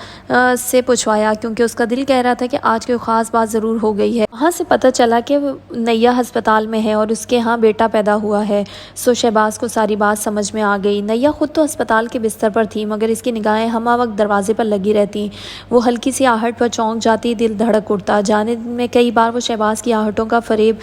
سے پوچھوایا، کیونکہ اس کا دل کہہ رہا تھا کہ آج کوئی خاص بات ضرور ہو گئی ہے۔ وہاں سے پتہ چلا کہ نیا ہسپتال میں ہے اور اس کے ہاں بیٹا پیدا ہوا ہے۔ سو شہباز کو ساری بات سمجھ میں آ گئی۔ نیا خود تو ہسپتال کے بستر پر تھی، مگر اس کی نگاہیں ہمہ وقت دروازے پر لگی رہتی۔ وہ ہلکی سی آہٹ پر چونک جاتی، دل دھڑک اٹھتا۔ جانے میں کئی بار وہ شہباز کی آہٹوں کا فریب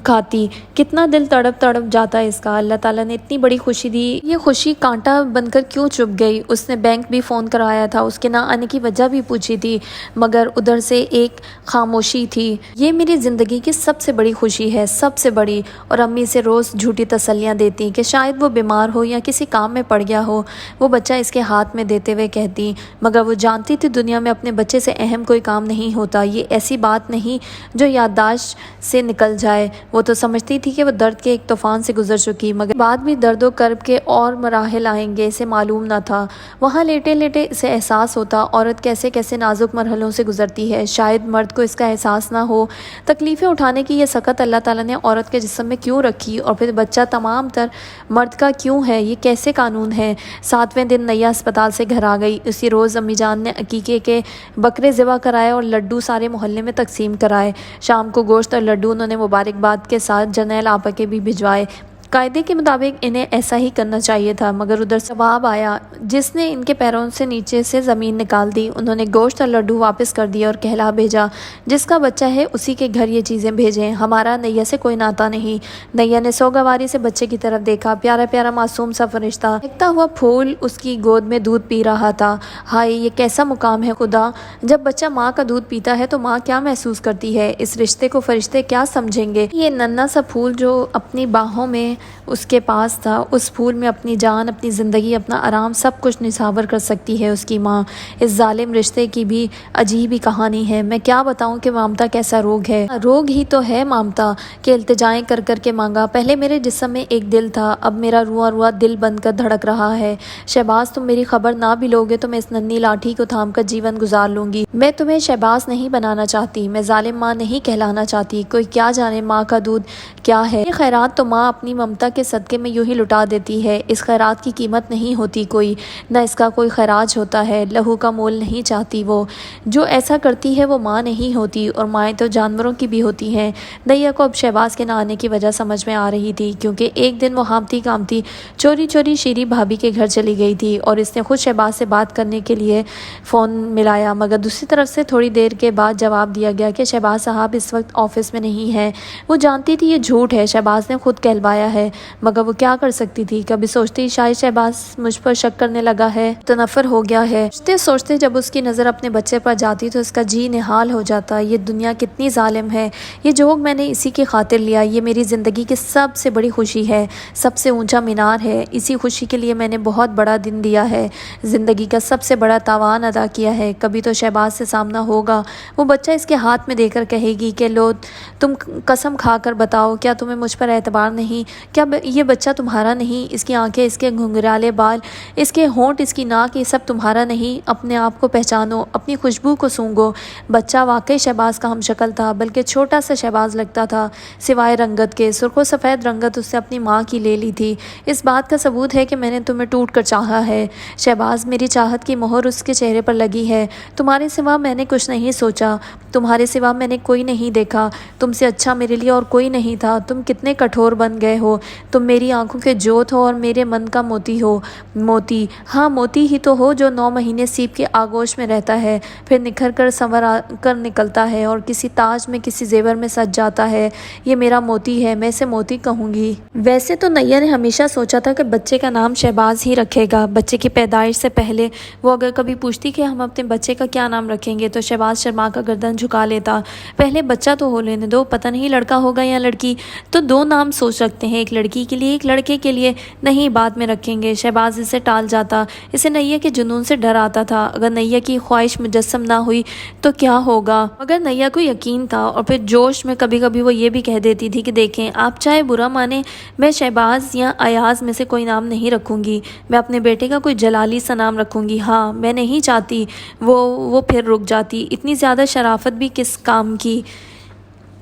کھاتی۔ کتنا دل تڑپ تڑپ جاتا اس کا۔ اللہ تعالیٰ نے اتنی بڑی خوشی دی، یہ خوشی کانٹا بن کر کیوں چپ گئی؟ اس نے بینک بھی فون کرایا تھا، اس کے نہ آنے کی وجہ بھی پوچھی تھی، مگر ادھر سے ایک خاموشی تھی۔ یہ میری زندگی کی سب سے بڑی خوشی ہے، سب سے بڑی۔ اور امی سے روز جھوٹی تسلیاں دیتی کہ شاید وہ بیمار ہو یا کسی کام میں پڑ گیا ہو، وہ بچہ اس کے ہاتھ میں دیتے ہوئے کہتی، مگر وہ جانتی تھی دنیا میں اپنے بچے سے اہم کوئی کام نہیں ہوتا۔ یہ ایسی بات نہیں جو یادداشت سے نکل جائے۔ وہ تو سمجھتی تھی کہ وہ درد کے ایک طوفان سے گزر چکی، مگر بعد بھی درد و کرب کے اور مراحل آئیں گے، اسے معلوم نہ تھا۔ وہاں لیٹے لیٹے اسے احساس ہوتا، عورت کیسے کیسے نازک مرحلوں سے گزرتی ہے، شاید مرد کو اس کا احساس نہ ہو۔ تکلیفیں اٹھانے کی یہ سخت اللہ تعالیٰ نے عورت کے جسم میں کیوں رکھی، اور پھر بچہ تمام تر مرد کا کیوں ہے؟ یہ کیسے قانون ہے؟ 7ویں دن نیا ہسپتال سے گھر آ گئی۔ اسی روز امی جان نے عقیقے کے بکرے ذبح کرائے اور لڈو سارے محلے میں تقسیم کرائے۔ شام کو گوشت اور لڈو انہوں نے مبارکباد کے ساتھ جرنیل آپا کے بھی بھجوائے۔ قاعدے کے مطابق انہیں ایسا ہی کرنا چاہیے تھا، مگر ادھر سے جواب آیا جس نے ان کے پیروں سے نیچے سے زمین نکال دی۔ انہوں نے گوشت اور لڈو واپس کر دیے اور کہلا بھیجا، جس کا بچہ ہے اسی کے گھر یہ چیزیں بھیجیں، ہمارا نیا سے کوئی ناتا نہیں۔ نیا نے سوگواری سے بچے کی طرف دیکھا، پیارا پیارا معصوم سا فرشتہ، مہکتا ہوا پھول اس کی گود میں دودھ پی رہا تھا۔ ہائے، یہ کیسا مقام ہے خدا! جب بچہ ماں کا دودھ پیتا ہے تو ماں کیا محسوس کرتی ہے؟ اس رشتے کو فرشتے کیا سمجھیں گے؟ یہ ننھا سا پھول جو اپنی باہوں میں اس کے پاس تھا، اس پھول میں اپنی جان، اپنی زندگی، اپنا آرام سب کچھ نچھاور کر سکتی ہے اس کی ماں۔ اس ظالم رشتے کی بھی عجیب ہی کہانی ہے۔ میں کیا بتاؤں کہ ممتا کیسا روگ ہے۔ روگ ہی تو ہے ممتا کہ التجائیں کر کر کے مانگا، پہلے میرے جسم میں ایک دل تھا، اب میرا رواں رواں دل بن کر دھڑک رہا ہے۔ شہباز، تم میری خبر نہ بھی لوگے تو میں اس ننھی لاٹھی کو تھام کر جیون گزار لوں گی۔ میں تمہیں شہباز نہیں بنانا چاہتی، میں ظالم ماں نہیں کہلانا چاہتی۔ کوئی کیا جانے ماں کا دودھ کیا ہے؟ یہ خیرات تو ماں اپنی ممتا کے صدقے میں یوں ہی لٹا دیتی ہے۔ اس خیرات کی قیمت نہیں ہوتی کوئی، نہ اس کا کوئی خراج ہوتا ہے۔ لہو کا مول نہیں چاہتی وہ، جو ایسا کرتی ہے وہ ماں نہیں ہوتی، اور مائیں تو جانوروں کی بھی ہوتی ہیں۔ نیا کو اب شہباز کے نہ آنے کی وجہ سمجھ میں آ رہی تھی، کیونکہ ایک دن وہ ہامتی کامتی چوری چوری شیری بھابھی کے گھر چلی گئی تھی اور اس نے خود شہباز سے بات کرنے کے لیے فون ملایا، مگر دوسری طرف سے تھوڑی دیر کے بعد جواب دیا گیا کہ شہباز صاحب اس وقت آفس میں نہیں ہیں۔ وہ جانتی تھی یہ جھوٹ ہے، شہباز نے خود کہلوایا ہے، مگر وہ کیا کر سکتی تھی؟ کبھی سوچتی شاید شہباز مجھ پر شک کرنے لگا ہے، تنفر ہو گیا ہے۔ سوچتے سوچتے جب اس کی نظر اپنے بچے پر جاتی تو اس کا جی نہال ہو جاتا۔ یہ دنیا کتنی ظالم ہے، یہ جوگ میں نے اسی کی خاطر لیا، یہ میری زندگی کی سب سے بڑی خوشی ہے، سب سے اونچا مینار ہے، اسی خوشی کے لیے میں نے بہت بڑا دن دیا ہے، زندگی کا سب سے بڑا تاوان ادا کیا ہے۔ کبھی تو شہباز سے سامنا ہوگا، وہ بچہ اس کے ہاتھ میں دے کر کہے گی کہ لو تم قسم کھا کر بتاؤ، کیا تمہیں مجھ پر اعتبار نہیں؟ کیا یہ بچہ تمہارا نہیں؟ اس کی آنکھیں، اس کے گھنگھرالے بال، اس کے ہونٹ، اس کی ناک، یہ سب تمہارا نہیں؟ اپنے آپ کو پہچانو، اپنی خوشبو کو سونگھو۔ بچہ واقعی شہباز کا ہم شکل تھا، بلکہ چھوٹا سا شہباز لگتا تھا، سوائے رنگت کے۔ سرخ و سفید رنگت اس سے اپنی ماں کی لے لی تھی۔ اس بات کا ثبوت ہے کہ میں نے تمہیں ٹوٹ کر چاہا ہے شہباز، میری چاہت کی مہر اس کے چہرے پر لگی ہے۔ تمہارے سوا میں نے کچھ نہیں سوچا، تمہارے سوا میں نے کوئی نہیں دیکھا، تم سے اچھا میرے لیے اور کوئی نہیں تھا۔ تم کتنے کٹھور بن گئے ہو، تم میری آنکھوں کے جوت ہو اور میرے من کا موتی ہو۔ موتی، ہاں موتی ہی تو ہو، جو 9 مہینے سیپ کے آغوش میں رہتا ہے، پھر نکھر کر سنور کر نکلتا ہے اور کسی تاج میں، کسی زیور میں سج جاتا ہے۔ یہ میرا موتی ہے، میں اسے موتی کہوں گی۔ ویسے تو نیا نے ہمیشہ سوچا تھا کہ بچے کا نام شہباز ہی رکھے گا۔ بچے کی پیدائش سے پہلے وہ اگر کبھی پوچھتی کہ ہم اپنے بچے کا کیا نام رکھیں گے تو شہباز شرما کر گردن جھکا لیتا۔ پہلے بچہ تو ہو لینے دو، پتہ نہیں لڑکا ہوگا یا لڑکی، تو 2 نام سوچ سکتے ہیں، ایک لڑکی کے لیے، ایک لڑکے کے لیے۔ نہیں، بعد میں رکھیں گے۔ شہباز اسے ٹال جاتا، اسے نیا کے جنون سے ڈر آتا تھا۔ اگر نیا کی خواہش مجسم نہ ہوئی تو کیا ہوگا؟ مگر نیا کو یقین تھا، اور پھر جوش میں کبھی کبھی وہ یہ بھی کہہ دیتی تھی کہ دیکھیں، آپ چاہے برا مانیں، میں شہباز یا ایاز میں سے کوئی نام نہیں رکھوں گی، میں اپنے بیٹے کا کوئی جلالی سا نام رکھوں گی۔ ہاں، میں نہیں چاہتی۔ وہ پھر رک جاتی، اتنی زیادہ شرافت بھی کس کام کی؟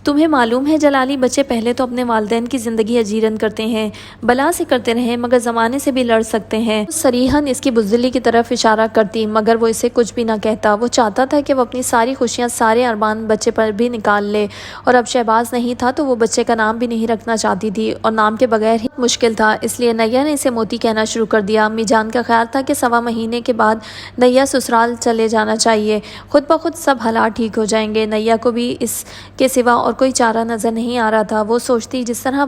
تمہیں معلوم ہے جلالی بچے پہلے تو اپنے والدین کی زندگی اجیرن کرتے ہیں، بلا سے کرتے رہے، مگر زمانے سے بھی لڑ سکتے ہیں۔ صریحاً اس کی بزدلی کی طرف اشارہ کرتی، مگر وہ اسے کچھ بھی نہ کہتا۔ وہ چاہتا تھا کہ وہ اپنی ساری خوشیاں، سارے ارمان بچے پر بھی نکال لے، اور اب شہباز نہیں تھا تو وہ بچے کا نام بھی نہیں رکھنا چاہتی تھی، اور نام کے بغیر ہی مشکل تھا، اس لیے نیا نے اسے موتی کہنا شروع کر دیا۔ امی جان کا خیال تھا کہ 1.25 مہینے کے بعد نیا سسرال چلے جانا چاہیے، خود بخود سب حالات ٹھیک ہو جائیں گے۔ نیا کو بھی اس کے سوا اور کوئی چارہ نظر نہیں آ رہا تھا۔ وہ سوچتی جس طرح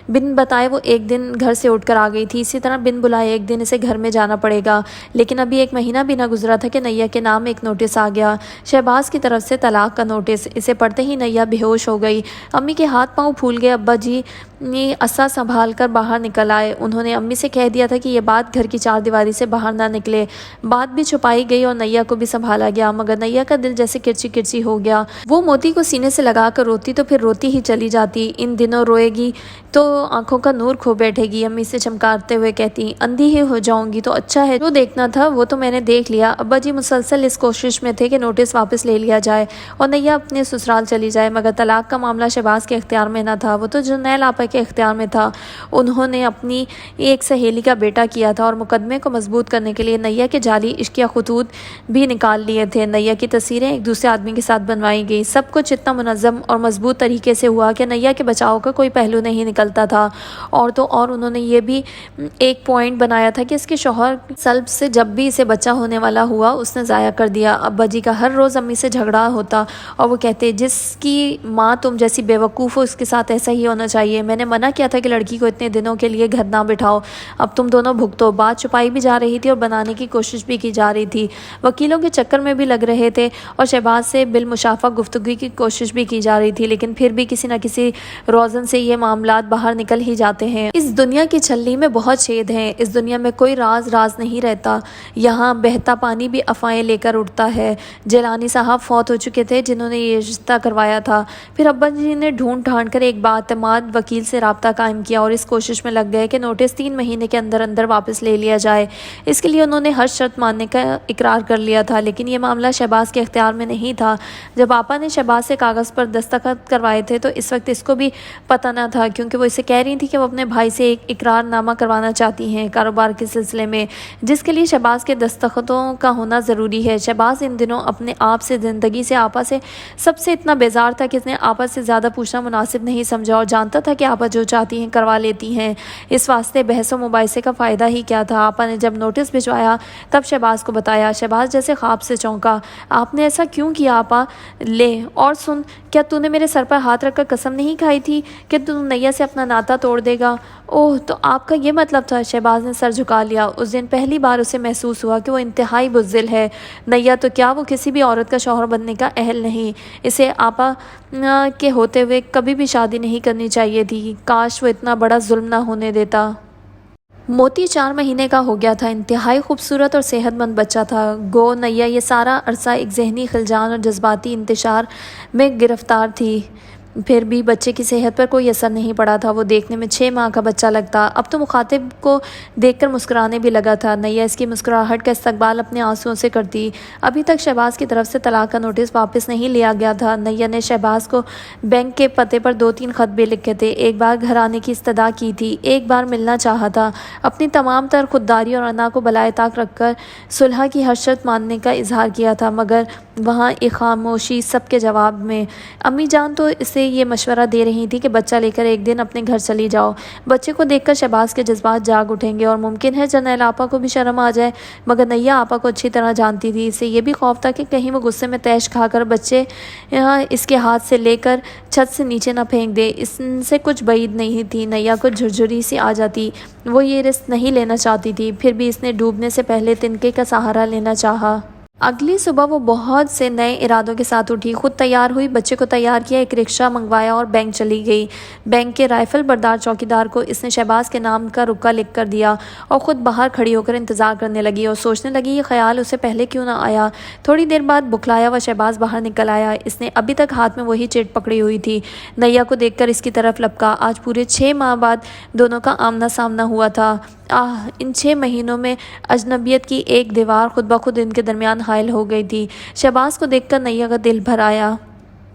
بن بتائے وہ ایک دن گھر سے اٹھ کر آ گئی تھی، اسی طرح بن بلائے ایک دن اسے گھر میں جانا پڑے گا۔ لیکن ابھی 1 مہینہ بھی نہ گزرا تھا کہ نیا کے نام ایک نوٹس آ گیا، شہباز کی طرف سے طلاق کا نوٹس۔ اسے پڑھتے ہی نیا بے ہوش ہو گئی۔ امی کے ہاتھ پاؤں پھول گئے۔ ابا جی عصا سنبھال کر باہر نکل آئے۔ انہوں نے امی سے کہہ دیا تھا کہ یہ بات گھر کی 4 دیواری سے باہر نہ نکلے۔ بات بھی چھپائی گئی اور نیا کو بھی سنبھالا گیا، مگر نیا کا دل جیسے کرچی کرچی ہو گیا۔ وہ موتی کو سینے سے لگا کر روتی تو پھر روتی ہی چلی جاتی۔ ان دنوں روئے گی تو آنکھوں کا نور کھو بیٹھے گی۔ امی سے چمکارتے ہوئے کہتی، اندھی ہی ہو جاؤں گی تو اچھا ہے، جو دیکھنا تھا وہ تو میں نے دیکھ لیا۔ ابا جی مسلسل اس کوشش میں تھے کہ نوٹس واپس لے لیا جائے اور نیا اپنے سسرال چلی جائے، مگر طلاق کا معاملہ شہباز کے اختیار میں نہ تھا، وہ تو جرنیل آپا کے اختیار میں تھا۔ انہوں نے اپنی ایک سہیلی کا بیٹا کیا تھا اور مقدمے کو مضبوط کرنے کے لیے نیا کے جعلی عشقیہ خطوط بھی نکال لیے تھے۔ نیا کی تصویریں ایک دوسرے آدمی کے ساتھ بنوائی گئی۔ سب کچھ اتنا منظم اور مضبوط طریقے سے ہوا کہ نیا کے بچاؤ کا کوئی پہلو نہیں نکلتا تھا۔ اور تو اور انہوں نے یہ بھی ایک پوائنٹ بنایا تھا کہ اس کے شوہر سلب سے جب بھی اسے بچہ ہونے والا ہوا اس نے ضائع کر دیا۔ ابا جی کا ہر روز امی سے جھگڑا ہوتا اور وہ کہتے، جس کی ماں تم جیسی بیوقوف ہو اس کے ساتھ ایسا ہی ہونا چاہیے، میں نے منع کیا تھا کہ لڑکی کو اتنے دنوں کے لیے گھر نہ بٹھاؤ، اب تم دونوں بھگتو۔ بات چھپائی بھی جا رہی تھی اور بنانے کی کوشش بھی کی جا رہی تھی، وکیلوں کے چکر میں بھی لگ رہے تھے اور شہباز سے بالمشافہ گفتگو کی کوشش بھی کی جا رہی تھی، لیکن پھر بھی کسی نہ کسی روزن سے یہ معاملات باہر نکل ہی جاتے ہیں۔ اس دنیا کی چھلنی میں بہت چھید ہیں، اس دنیا میں کوئی راز نہیں رہتا، یہاں بہتا پانی بھی افواہیں لے کر اٹھتا ہے۔ جیلانی صاحب فوت ہو چکے تھے جنہوں نے یہ رشتہ کروایا تھا۔ پھر ابا جی نے ڈھونڈ ڈھانڈ کر ایک بااعتماد وکیل سے رابطہ قائم کیا اور اس کوشش میں لگ گئے کہ نوٹس 3 مہینے کے اندر اندر واپس لے لیا جائے۔ اس کے لیے انہوں نے ہر شرط ماننے کا اقرار کر لیا تھا، لیکن یہ معاملہ شہباز کے اختیار میں نہیں تھا۔ جب آپا نے شہباز سے کاغذ پر دستخط کروائے تھے تو اس وقت اس کو بھی پتہ نہ تھا، کیونکہ وہ اسے کہہ رہی تھی کہ وہ اپنے بھائی سے ایک اقرار نامہ کروانا چاہتی ہیں کاروبار کے سلسلے میں، جس کے لیے شہباز کے دستخطوں کا ہونا ضروری ہے۔ شہباز ان دنوں اپنے آپ سے، زندگی سے، آپا سے، سب سے اتنا بیزار تھا کہ اس نے آپا سے زیادہ پوچھنا مناسب نہیں سمجھا اور جانتا تھا کہ آپا جو چاہتی ہیں کروا لیتی ہیں، اس واسطے بحث و مباحثے کا فائدہ ہی کیا تھا۔ آپا نے جب نوٹس بھجوایا تب شہباز کو بتایا۔ شہباز جیسے خواب سے چونکا۔ آپ نے ایسا کیوں کیا آپا؟ لے اور سن، کیا کیا تو نے میرے سر پر ہاتھ رکھ کر قسم نہیں کھائی تھی کہ تو نیا سے اپنا ناتا توڑ دے گا؟ اوہ، تو آپ کا یہ مطلب تھا؟ شہباز نے سر جھکا لیا۔ اس دن پہلی بار اسے محسوس ہوا کہ وہ انتہائی بزدل ہے۔ نیا تو کیا، وہ کسی بھی عورت کا شوہر بننے کا اہل نہیں۔ اسے آپا کے ہوتے ہوئے کبھی بھی شادی نہیں کرنی چاہیے تھی۔ کاش وہ اتنا بڑا ظلم نہ ہونے دیتا۔ موتی 4 مہینے کا ہو گیا تھا، انتہائی خوبصورت اور صحت مند بچہ تھا۔ گو نیا یہ سارا عرصہ ایک ذہنی خلجان اور جذباتی انتشار میں گرفتار تھی، پھر بھی بچے کی صحت پر کوئی اثر نہیں پڑا تھا۔ وہ دیکھنے میں 6 ماہ کا بچہ لگتا، اب تو مخاطب کو دیکھ کر مسکرانے بھی لگا تھا۔ نیا اس کی مسکراہٹ کا استقبال اپنے آنسوؤں سے کرتی۔ ابھی تک شہباز کی طرف سے طلاق کا نوٹس واپس نہیں لیا گیا تھا۔ نیا نے شہباز کو بینک کے پتے پر 2-3 خط بھی لکھے تھے، ایک بار گھر آنے کی استدعا کی تھی، ایک بار ملنا چاہا تھا، اپنی تمام تر خودداری اور انا کو بالائے طاق رکھ کر صلح کی ہر شرط ماننے کا اظہار کیا تھا، مگر وہاں ایک خاموشی سب کے جواب میں۔ امی جان تو اسے یہ مشورہ دے رہی تھی کہ بچہ لے کر ایک دن اپنے گھر چلی جاؤ۔ بچے کو دیکھ کر شہباز کے جذبات جاگ اٹھیں گے اور ممکن ہے جرنیل آپا کو بھی شرم آ جائے، مگر نیا آپا کو اچھی طرح جانتی تھی۔ اسے یہ بھی خوف تھا کہ کہیں وہ غصے میں تیش کھا کر بچے اس کے ہاتھ سے لے کر چھت سے نیچے نہ پھینک دے۔ اس سے کچھ بعید نہیں تھی، نیا کو جھرجھری سی آ جاتی۔ وہ یہ رسک نہیں لینا چاہتی تھی، پھر بھی اس نے ڈوبنے سے پہلے تنکے کا سہارا لینا چاہا۔ اگلی صبح وہ بہت سے نئے ارادوں کے ساتھ اٹھی، خود تیار ہوئی، بچے کو تیار کیا، ایک رکشہ منگوایا اور بینک چلی گئی۔ بینک کے رائفل بردار چوکیدار کو اس نے شہباز کے نام کا رکا لکھ کر دیا اور خود باہر کھڑی ہو کر انتظار کرنے لگی اور سوچنے لگی یہ خیال اسے پہلے کیوں نہ آیا۔ تھوڑی دیر بعد بکھلایا ہوا شہباز باہر نکل آیا۔ اس نے ابھی تک ہاتھ میں وہی چٹ پکڑی ہوئی تھی۔ نیا کو دیکھ کر اس کی طرف لپکا۔ آج پورے 6 ماہ بعد دونوں کا آمنا سامنا ہوا تھا۔ ان 6 مہینوں میں اجنبیت کی ایک دیوار خود بخود ان کے درمیان حائل ہو گئی تھی۔ شہباز کو دیکھ کر نیا کا دل بھر آیا۔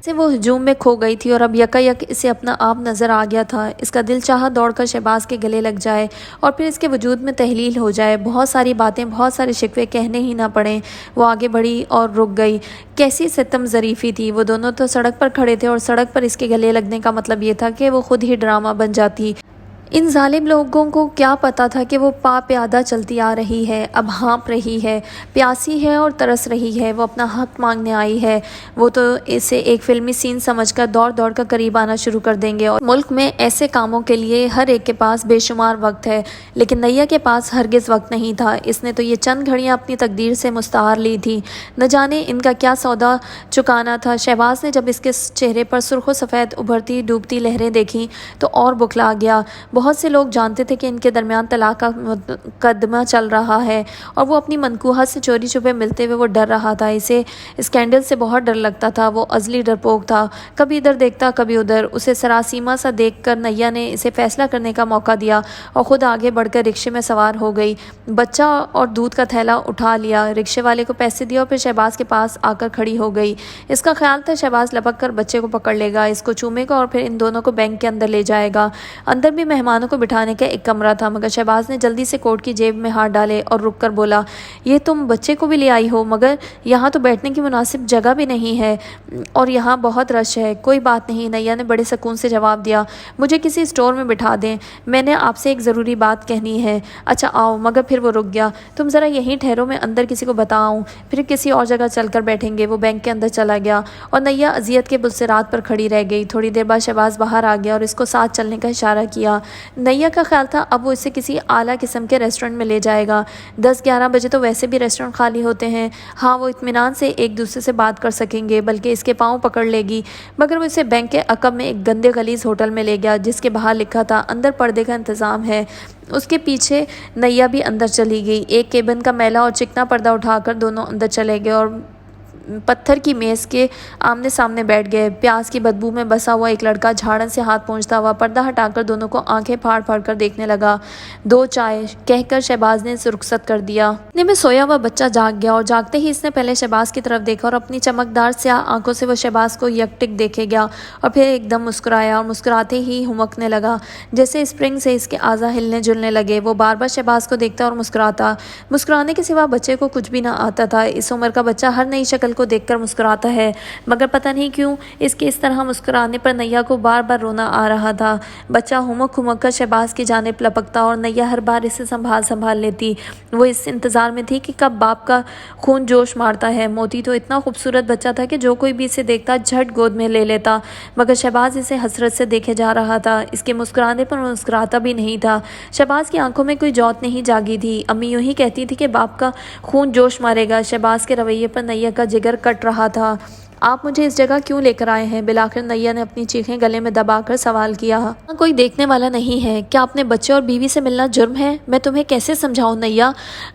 سے وہ ہجوم میں کھو گئی تھی اور اب یکا یک اسے اپنا آپ نظر آ گیا تھا۔ اس کا دل چاہا دوڑ کر شہباز کے گلے لگ جائے اور پھر اس کے وجود میں تحلیل ہو جائے، بہت ساری باتیں، بہت سارے شکوے کہنے ہی نہ پڑیں۔ وہ آگے بڑھی اور رک گئی۔ کیسی ستم ظریفی تھی! وہ دونوں تو سڑک پر کھڑے تھے اور سڑک پر اس کے گلے لگنے کا مطلب یہ تھا کہ وہ خود ہی ڈرامہ بن جاتی۔ ان ظالم لوگوں کو کیا پتا تھا کہ وہ پیادہ چلتی آ رہی ہے، اب ہانپ رہی ہے، پیاسی ہے اور ترس رہی ہے، وہ اپنا حق مانگنے آئی ہے۔ وہ تو اسے ایک فلمی سین سمجھ کر دوڑ دوڑ کر قریب آنا شروع کر دیں گے، اور ملک میں ایسے کاموں کے لیے ہر ایک کے پاس بے شمار وقت ہے، لیکن نیا کے پاس ہرگز وقت نہیں تھا۔ اس نے تو یہ چند گھڑیاں اپنی تقدیر سے مستعار لی تھی، نہ جانے ان کا کیا سودا چکانا تھا۔ شہباز نے جب اس کے چہرے پر سرخ و سفید ابھرتی ڈوبتی لہریں دیکھیں تو اور بکھلا گیا۔ بہت سے لوگ جانتے تھے کہ ان کے درمیان طلاق کا مقدمہ چل رہا ہے اور وہ اپنی منکوحہ سے چوری چھپے ملتے ہوئے وہ ڈر رہا تھا۔ اسے اسکینڈل سے بہت ڈر لگتا تھا، وہ ازلی ڈرپوک تھا، کبھی ادھر دیکھتا کبھی ادھر۔ اسے سراسیمہ سا دیکھ کر نیا نے اسے فیصلہ کرنے کا موقع دیا اور خود آگے بڑھ کر رکشے میں سوار ہو گئی، بچہ اور دودھ کا تھیلا اٹھا لیا، رکشے والے کو پیسے دیا اور پھر شہباز کے پاس آ کر کھڑی ہو گئی۔ اس کا خیال تھا شہباز لپک کر بچے کو پکڑ لے گا، اس کو چومے گا اور پھر ان دونوں کو بینک کے اندر لے جائے گا۔ اندر بھی مہمانوں کو بٹھانے کا ایک کمرہ تھا، مگر شہباز نے جلدی سے کوٹ کی جیب میں ہاتھ ڈالے اور رک کر بولا، یہ تم بچے کو بھی لے آئی ہو؟ مگر یہاں تو بیٹھنے کی مناسب جگہ بھی نہیں ہے اور یہاں بہت رش ہے۔ کوئی بات نہیں، نیا نے بڑے سکون سے جواب دیا، مجھے کسی اسٹور میں بٹھا دیں، میں نے آپ سے ایک ضروری بات کہنی ہے۔ اچھا آؤ، مگر پھر وہ رک گیا، تم ذرا یہیں ٹھہرو، میں اندر کسی کو بتاؤں، پھر کسی اور جگہ چل کر بیٹھیں گے۔ وہ بینک کے اندر چلا گیا اور نیا اذیت کے بلسرات پر کھڑی رہ گئی۔ تھوڑی دیر بعد شہباز باہر آ گیا اور اس کو ساتھ چلنے کا اشارہ کیا۔ نیا کا خیال تھا اب وہ اسے کسی اعلیٰ قسم کے ریسٹورنٹ میں لے جائے گا، 10-11 بجے تو ویسے بھی ریسٹورنٹ خالی ہوتے ہیں، ہاں وہ اطمینان سے ایک دوسرے سے بات کر سکیں گے، بلکہ اس کے پاؤں پکڑ لے گی۔ مگر وہ اسے بینک کے عقب میں ایک گندے غلیظ ہوٹل میں لے گیا جس کے باہر لکھا تھا اندر پردے کا انتظام ہے۔ اس کے پیچھے نیا بھی اندر چلی گئی۔ ایک کیبن کا میلا اور چکنا پردہ اٹھا کر دونوں اندر چلے گئے اور پتھر کی میز کے آمنے سامنے بیٹھ گئے۔ پیاز کی بدبو میں بسا ہوا ایک لڑکا جھاڑن سے ہاتھ پونچھتا ہوا پردہ ہٹا کر دونوں کو آنکھیں پھاڑ پھاڑ کر دیکھنے لگا۔ 2 چائے کہہ کر شہباز نے اسے رخصت کر دیا۔ اتنے میں سویا ہوا بچہ جاگ گیا اور جاگتے ہی اس نے پہلے شہباز کی طرف دیکھا اور اپنی چمکدار سیاہ آنکھوں سے وہ شہباز کو یکٹک دیکھے گیا اور پھر ایک دم مسکرایا اور مسکراتے ہی ہمکنے لگا، جیسے اسپرنگ سے اس کے اعضاء ہلنے جلنے لگے۔ وہ بار بار شہباز کو دیکھتا اور مسکراتا۔ مسکرانے کے سوا بچے کو کچھ بھی نہ آتا تھا۔ اس عمر کا بچہ ہر نئی شکل کو دیکھ کر مسکراتا ہے، مگر پتہ نہیں کیوں اس کے اس طرح مسکرانے پر نیا کو بار بار رونا آ رہا تھا۔ بچہ ہمک ہمک کر شہباز کی جانب لپکتا اور نیا ہر بار اسے سنبھال لیتی۔ وہ اس انتظار میں تھی کہ کب باپ کا خون جوش مارتا ہے۔ موتی تو اتنا خوبصورت بچہ تھا کہ جو کوئی بھی اسے دیکھتا جھٹ گود میں لے لیتا، مگر شہباز اسے حسرت سے دیکھے جا رہا تھا، اس کے مسکرانے پر مسکراتا بھی نہیں تھا۔ شہباز کی آنکھوں میں کوئی جوت نہیں جاگی تھی۔ امی یوں ہی کہتی تھی کہ باپ کا خون جوش مارے گا۔ شہباز کے رویے پر نیا کا جگر کٹ رہا تھا۔ آپ مجھے اس جگہ کیوں لے کر آئے ہیں؟ بالآخر نیا نے اپنی چیخیں گلے میں دبا کر سوال کیا۔ کوئی دیکھنے والا نہیں ہے، کیا اپنے بچے اور بیوی سے ملنا جرم ہے؟ میں تمہیں کیسے سمجھاؤں نیا؟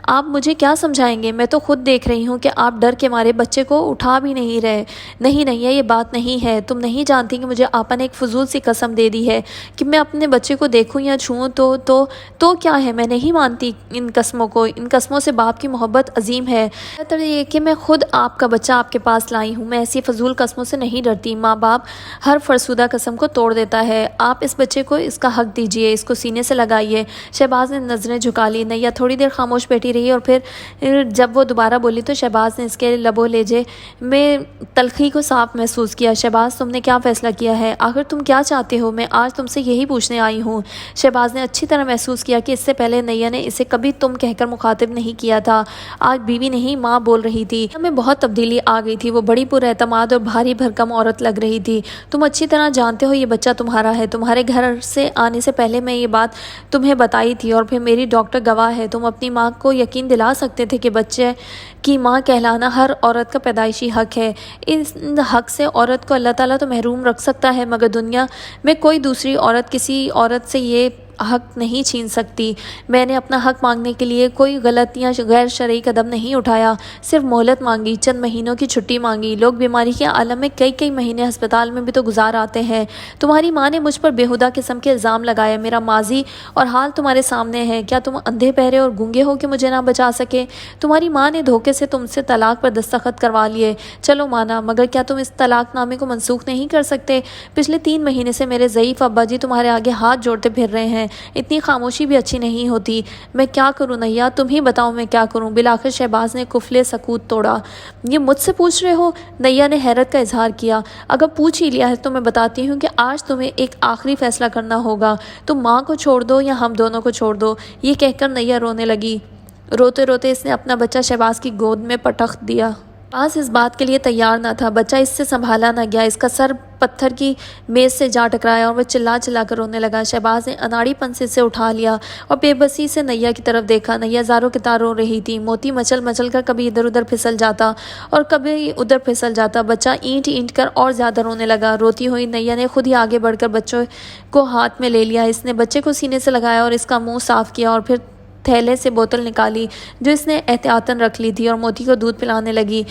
آپ مجھے کیا سمجھائیں گے؟ میں تو خود دیکھ رہی ہوں کہ آپ ڈر کے مارے بچے کو اٹھا بھی نہیں رہے۔ نہیں نیا، یہ بات نہیں ہے۔ تم نہیں جانتی کہ مجھے آپا نے ایک فضول سی قسم دے دی ہے کہ میں اپنے بچے کو دیکھوں یا چھوؤں تو کیا ہے؟ میں نہیں مانتی ان قسموں کو۔ ان قسموں سے باپ کی محبت عظیم ہے۔ بہتر یہ کہ میں خود آپ کا بچہ آپ کے پاس لائی ہوں۔ میں ایسی فضول قسموں سے نہیں ڈرتی۔ ماں باپ ہر فرسودہ قسم کو توڑ دیتا ہے۔ آپ اس بچے کو اس کا حق دیجیے، اس کو سینے سے لگائیے۔ شہباز نے نظریں جھکا لی۔ نیا تھوڑی دیر خاموش بیٹھی رہی اور پھر جب وہ دوبارہ بولی تو شہباز نے اس کے لب و لہجے میں تلخی کو صاف محسوس کیا۔ شہباز، تم نے کیا فیصلہ کیا ہے؟ آخر تم کیا چاہتے ہو؟ میں آج تم سے یہی پوچھنے آئی ہوں۔ شہباز نے اچھی طرح محسوس کیا کہ اس سے پہلے نیا نے اسے کبھی تم کہہ کر مخاطب نہیں کیا تھا۔ آج بیوی نہیں ماں بول رہی تھی۔ میں بہت تبدیلی آ گئی تھی۔ وہ بڑی پر اعتماد اور بھاری بھرکم عورت لگ رہی تھی۔ تم اچھی طرح جانتے ہو یہ بچہ تمہارا ہے۔ تمہارے گھر سے آنے سے پہلے میں یہ بات تمہیں بتائی تھی اور پھر میری ڈاکٹر گواہ ہے۔ تم اپنی ماں کو یقین دلا سکتے تھے کہ بچے کی ماں کہلانا ہر عورت کا پیدائشی حق ہے۔ اس حق سے عورت کو اللہ تعالیٰ تو محروم رکھ سکتا ہے، مگر دنیا میں کوئی دوسری عورت کسی عورت سے یہ حق نہیں چھین سکتی۔ میں نے اپنا حق مانگنے کے لیے کوئی غلط یا غیر شرعی قدم نہیں اٹھایا، صرف مہلت مانگی، چند مہینوں کی چھٹی مانگی۔ لوگ بیماری کے عالم میں کئی مہینے ہسپتال میں بھی تو گزار آتے ہیں۔ تمہاری ماں نے مجھ پر بےہودہ قسم کے الزام لگائے۔ میرا ماضی اور حال تمہارے سامنے ہے۔ کیا تم اندھے بہرے اور گونگے ہو کہ مجھے نہ بچا سکے؟ تمہاری ماں نے دھوکے سے تم سے طلاق پر دستخط کروا لیے، چلو مانا، مگر کیا تم اس طلاق نامے کو منسوخ نہیں کر سکتے؟ پچھلے 3 مہینے سے میرے ضعیف ابا جی تمہارے آگے ہاتھ جوڑتے پھر رہے ہیں۔ اتنی خاموشی بھی اچھی نہیں ہوتی۔ میں کیا کروں نیا؟ تم ہی بتاؤ میں کیا کروں؟ بالآخر شہباز نے قفلِ سکوت توڑا۔ یہ مجھ سے پوچھ رہے ہو؟ نیا نے حیرت کا اظہار کیا۔ اگر پوچھ ہی لیا ہے تو میں بتاتی ہوں کہ آج تمہیں ایک آخری فیصلہ کرنا ہوگا۔ تم ماں کو چھوڑ دو یا ہم دونوں کو چھوڑ دو۔ یہ کہہ کر نیا رونے لگی۔ روتے روتے اس نے اپنا بچہ شہباز کی گود میں پٹخ دیا۔ شہباز اس بات کے لیے تیار نہ تھا۔ بچہ اس سے سنبھالا نہ گیا۔ اس کا سر پتھر کی میز سے جا ٹکرایا اور وہ چلا کر رونے لگا۔ شہباز نے اناڑی پن سے اسے اٹھا لیا اور بے بسی سے نیا کی طرف دیکھا۔ نیا زاروں کی طرح رو رہی تھی۔ موتی مچل کر کبھی ادھر ادھر پھسل جاتا اور کبھی ادھر پھسل جاتا۔ بچہ اینٹ کر اور زیادہ رونے لگا۔ روتی ہوئی نیا نے خود ہی آگے بڑھ کر بچے کو ہاتھ میں لے لیا۔ اس نے بچے کو سینے سے لگایا اور اس کا منہ صاف کیا اور پھر تھیلے سے بوتل نکالی جو اس نے احتیاطاً رکھ لی تھی اور موتی کو دودھ پلانے لگی۔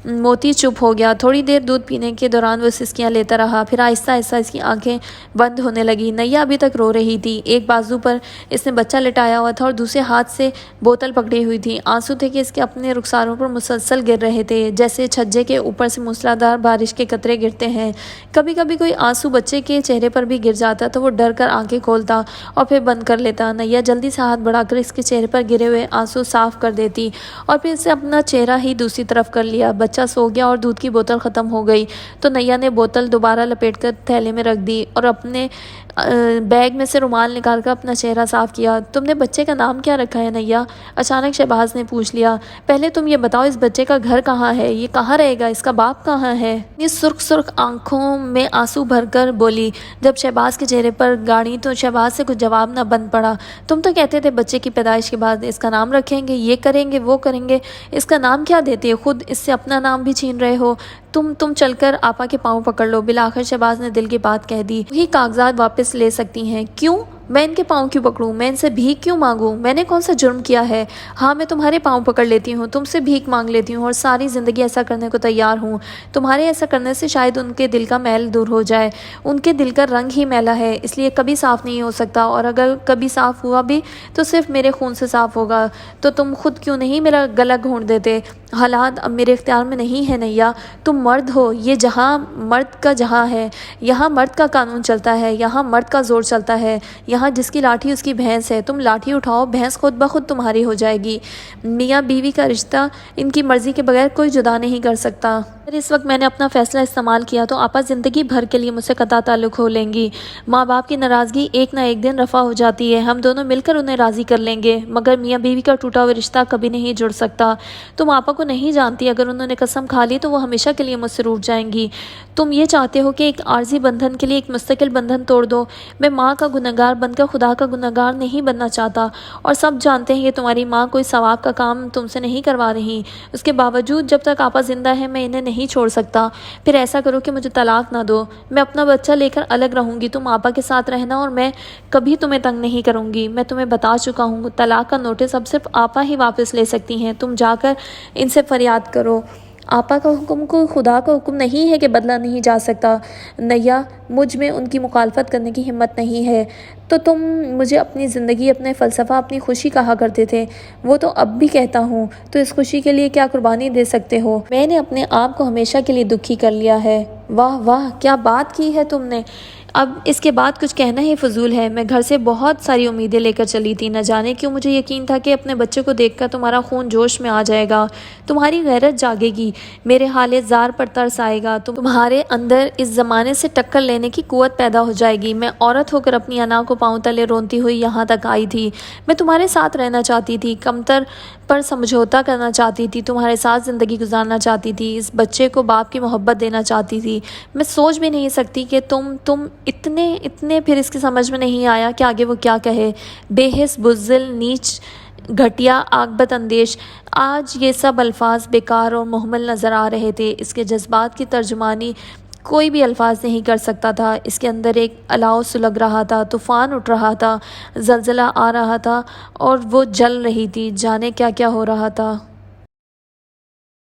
موتی چپ ہو گیا۔ تھوڑی دیر دودھ پینے کے دوران وہ سسکیاں لیتا رہا، پھر آہستہ آہستہ اس کی آنکھیں بند ہونے لگی۔ نیا ابھی تک رو رہی تھی۔ ایک بازو پر اس نے بچہ لٹایا ہوا تھا اور دوسرے ہاتھ سے بوتل پکڑی ہوئی تھی۔ آنسو تھے کہ اس کے اپنے رخساروں پر مسلسل گر رہے تھے، جیسے چھجے کے اوپر سے موسلادھار بارش کے قطرے گرتے ہیں۔ کبھی کبھی کوئی آنسو بچے کے چہرے پر بھی گر جاتا تو وہ ڈر کر آنکھیں کھولتا اور پھر بند کر لیتا۔ نیا جلدی سے ہاتھ بڑھا کر اس کے چہرے پر گرے ہوئے آنسو صاف کر دیتی اور پھر اسے اپنا چہرہ ہی دوسری طرف کر لیا۔ بچہ سو گیا اور دودھ کی بوتل ختم ہو گئی تو نیا نے بوتل دوبارہ لپیٹ کر تھیلے میں رکھ دی اور اپنے بیگ میں سے رومال نکال کر اپنا چہرہ صاف کیا۔ تم نے بچے کا نام کیا رکھا ہے نیا؟ اچانک شہباز نے پوچھ لیا۔ پہلے تم یہ بتاؤ اس بچے کا گھر کہاں ہے؟ یہ کہاں رہے گا؟ اس کا باپ کہاں ہے؟ یہ سرخ آنکھوں میں آنسو بھر کر بولی۔ جب شہباز کے چہرے پر گاڑی تو شہباز سے کچھ جواب نہ بن پڑا۔ تم تو کہتے تھے بچے کی پیدائش کے بعد اس کا نام رکھیں گے، یہ کریں گے، وہ کریں گے۔ اس کا نام کیا دیتے؟ خود اس سے اپنا نام بھی چھین رہے ہو۔ تم چل کر آپا کے پاؤں پکڑ لو۔ بالآخر شہباز نے دل کی بات کہہ دی۔ وہی کاغذات واپس لے سکتی ہیں۔ کیوں؟ میں ان کے پاؤں کیوں پکڑوں؟ میں ان سے بھیک کیوں مانگوں؟ میں نے کون سا جرم کیا ہے؟ ہاں، میں تمہارے پاؤں پکڑ لیتی ہوں، تم سے بھیک مانگ لیتی ہوں اور ساری زندگی ایسا کرنے کو تیار ہوں۔ تمہارے ایسا کرنے سے شاید ان کے دل کا میل دور ہو جائے۔ ان کے دل کا رنگ ہی میلا ہے، اس لیے کبھی صاف نہیں ہو سکتا، اور اگر کبھی صاف ہوا بھی تو صرف میرے خون سے صاف ہوگا۔ تو تم خود کیوں نہیں میرا گلا گھونٹ دیتے؟ حالات اب میرے اختیار میں نہیں ہے نیا، تم مرد ہو، یہ جہاں مرد کا جہاں ہے، یہاں مرد کا قانون چلتا ہے، یہاں مرد کا زور چلتا ہے، یہاں جس کی لاٹھی اس کی بھینس ہے، تم لاٹھی اٹھاؤ، بھینس خود بخود تمہاری ہو جائے گی۔ میاں بیوی کا رشتہ ان کی مرضی کے بغیر کوئی جدا نہیں کر سکتا۔ اگر اس وقت میں نے اپنا فیصلہ استعمال کیا تو آپا زندگی بھر کے لیے مجھ سے قطع تعلق ہو لیں گی۔ ماں باپ کی ناراضگی ایک نہ ایک دن رفع ہو جاتی ہے، ہم دونوں مل کر انہیں راضی کر لیں گے، مگر میاں بیوی کا ٹوٹا ہوا رشتہ کبھی نہیں جڑ سکتا۔ تم آپا کو نہیں جانتی، اگر انہوں نے قسم کھا لی تو وہ ہمیشہ کے لیے مجھ سے روٹھ جائیں گی۔ تم یہ چاہتے ہو کہ ایک عارضی بندھن کے لیے ایک مستقل بندھن توڑ دو۔ میں ماں کا گنہگار بن کر خدا کا گنہگار نہیں بننا چاہتا، اور سب جانتے ہیں کہ تمہاری ماں کوئی ثواب کا کام تم سے نہیں کروا رہی۔ اس کے باوجود جب تک آپا زندہ ہے میں انہیں نہیں چھوڑ سکتا۔ پھر ایسا کرو کہ مجھے طلاق نہ دو، میں اپنا بچہ لے کر الگ رہوں گی، تم آپا کے ساتھ رہنا، اور میں کبھی تمہیں تنگ نہیں کروں گی۔ میں تمہیں بتا چکا ہوں، طلاق کا نوٹس اب صرف آپا ہی واپس لے سکتی ہیں، تم جا کر ان سے فریاد کرو۔ آپا کا حکم کو خدا کا حکم نہیں ہے کہ بدلا نہیں جا سکتا۔ نیا، مجھ میں ان کی مخالفت کرنے کی ہمت نہیں ہے۔ تو تم مجھے اپنی زندگی، اپنے فلسفہ، اپنی خوشی کہا کرتے تھے، وہ تو اب بھی کہتا ہوں، تو اس خوشی کے لیے کیا قربانی دے سکتے ہو؟ میں نے اپنے آپ کو ہمیشہ کے لیے دکھی کر لیا ہے۔ واہ واہ، کیا بات کی ہے تم نے! اب اس کے بعد کچھ کہنا ہی فضول ہے۔ میں گھر سے بہت ساری امیدیں لے کر چلی تھی، نہ جانے کیوں مجھے یقین تھا کہ اپنے بچے کو دیکھ کر تمہارا خون جوش میں آ جائے گا، تمہاری غیرت جاگے گی، میرے حال زار پر ترس آئے گا، تمہارے اندر اس زمانے سے ٹکر لینے کی قوت پیدا ہو جائے گی۔ میں عورت ہو کر اپنی انا کو پاؤں تلے رونتی ہوئی یہاں تک آئی تھی۔ میں تمہارے ساتھ رہنا چاہتی تھی، کمتر پر سمجھوتا کرنا چاہتی تھی، تمہارے ساتھ زندگی گزارنا چاہتی تھی، اس بچے کو باپ کی محبت دینا چاہتی تھی۔ میں سوچ بھی نہیں سکتی کہ تم اتنے پھر اس کی سمجھ میں نہیں آیا کہ آگے وہ کیا کہے۔ بے حس، بزدل، نیچ، گھٹیا، عاقبت اندیش، آج یہ سب الفاظ بیکار اور مہمل نظر آ رہے تھے۔ اس کے جذبات کی ترجمانی کوئی بھی الفاظ نہیں کر سکتا تھا۔ اس کے اندر ایک الاؤ سلگ رہا تھا، طوفان اٹھ رہا تھا، زلزلہ آ رہا تھا، اور وہ جل رہی تھی، جانے کیا کیا ہو رہا تھا۔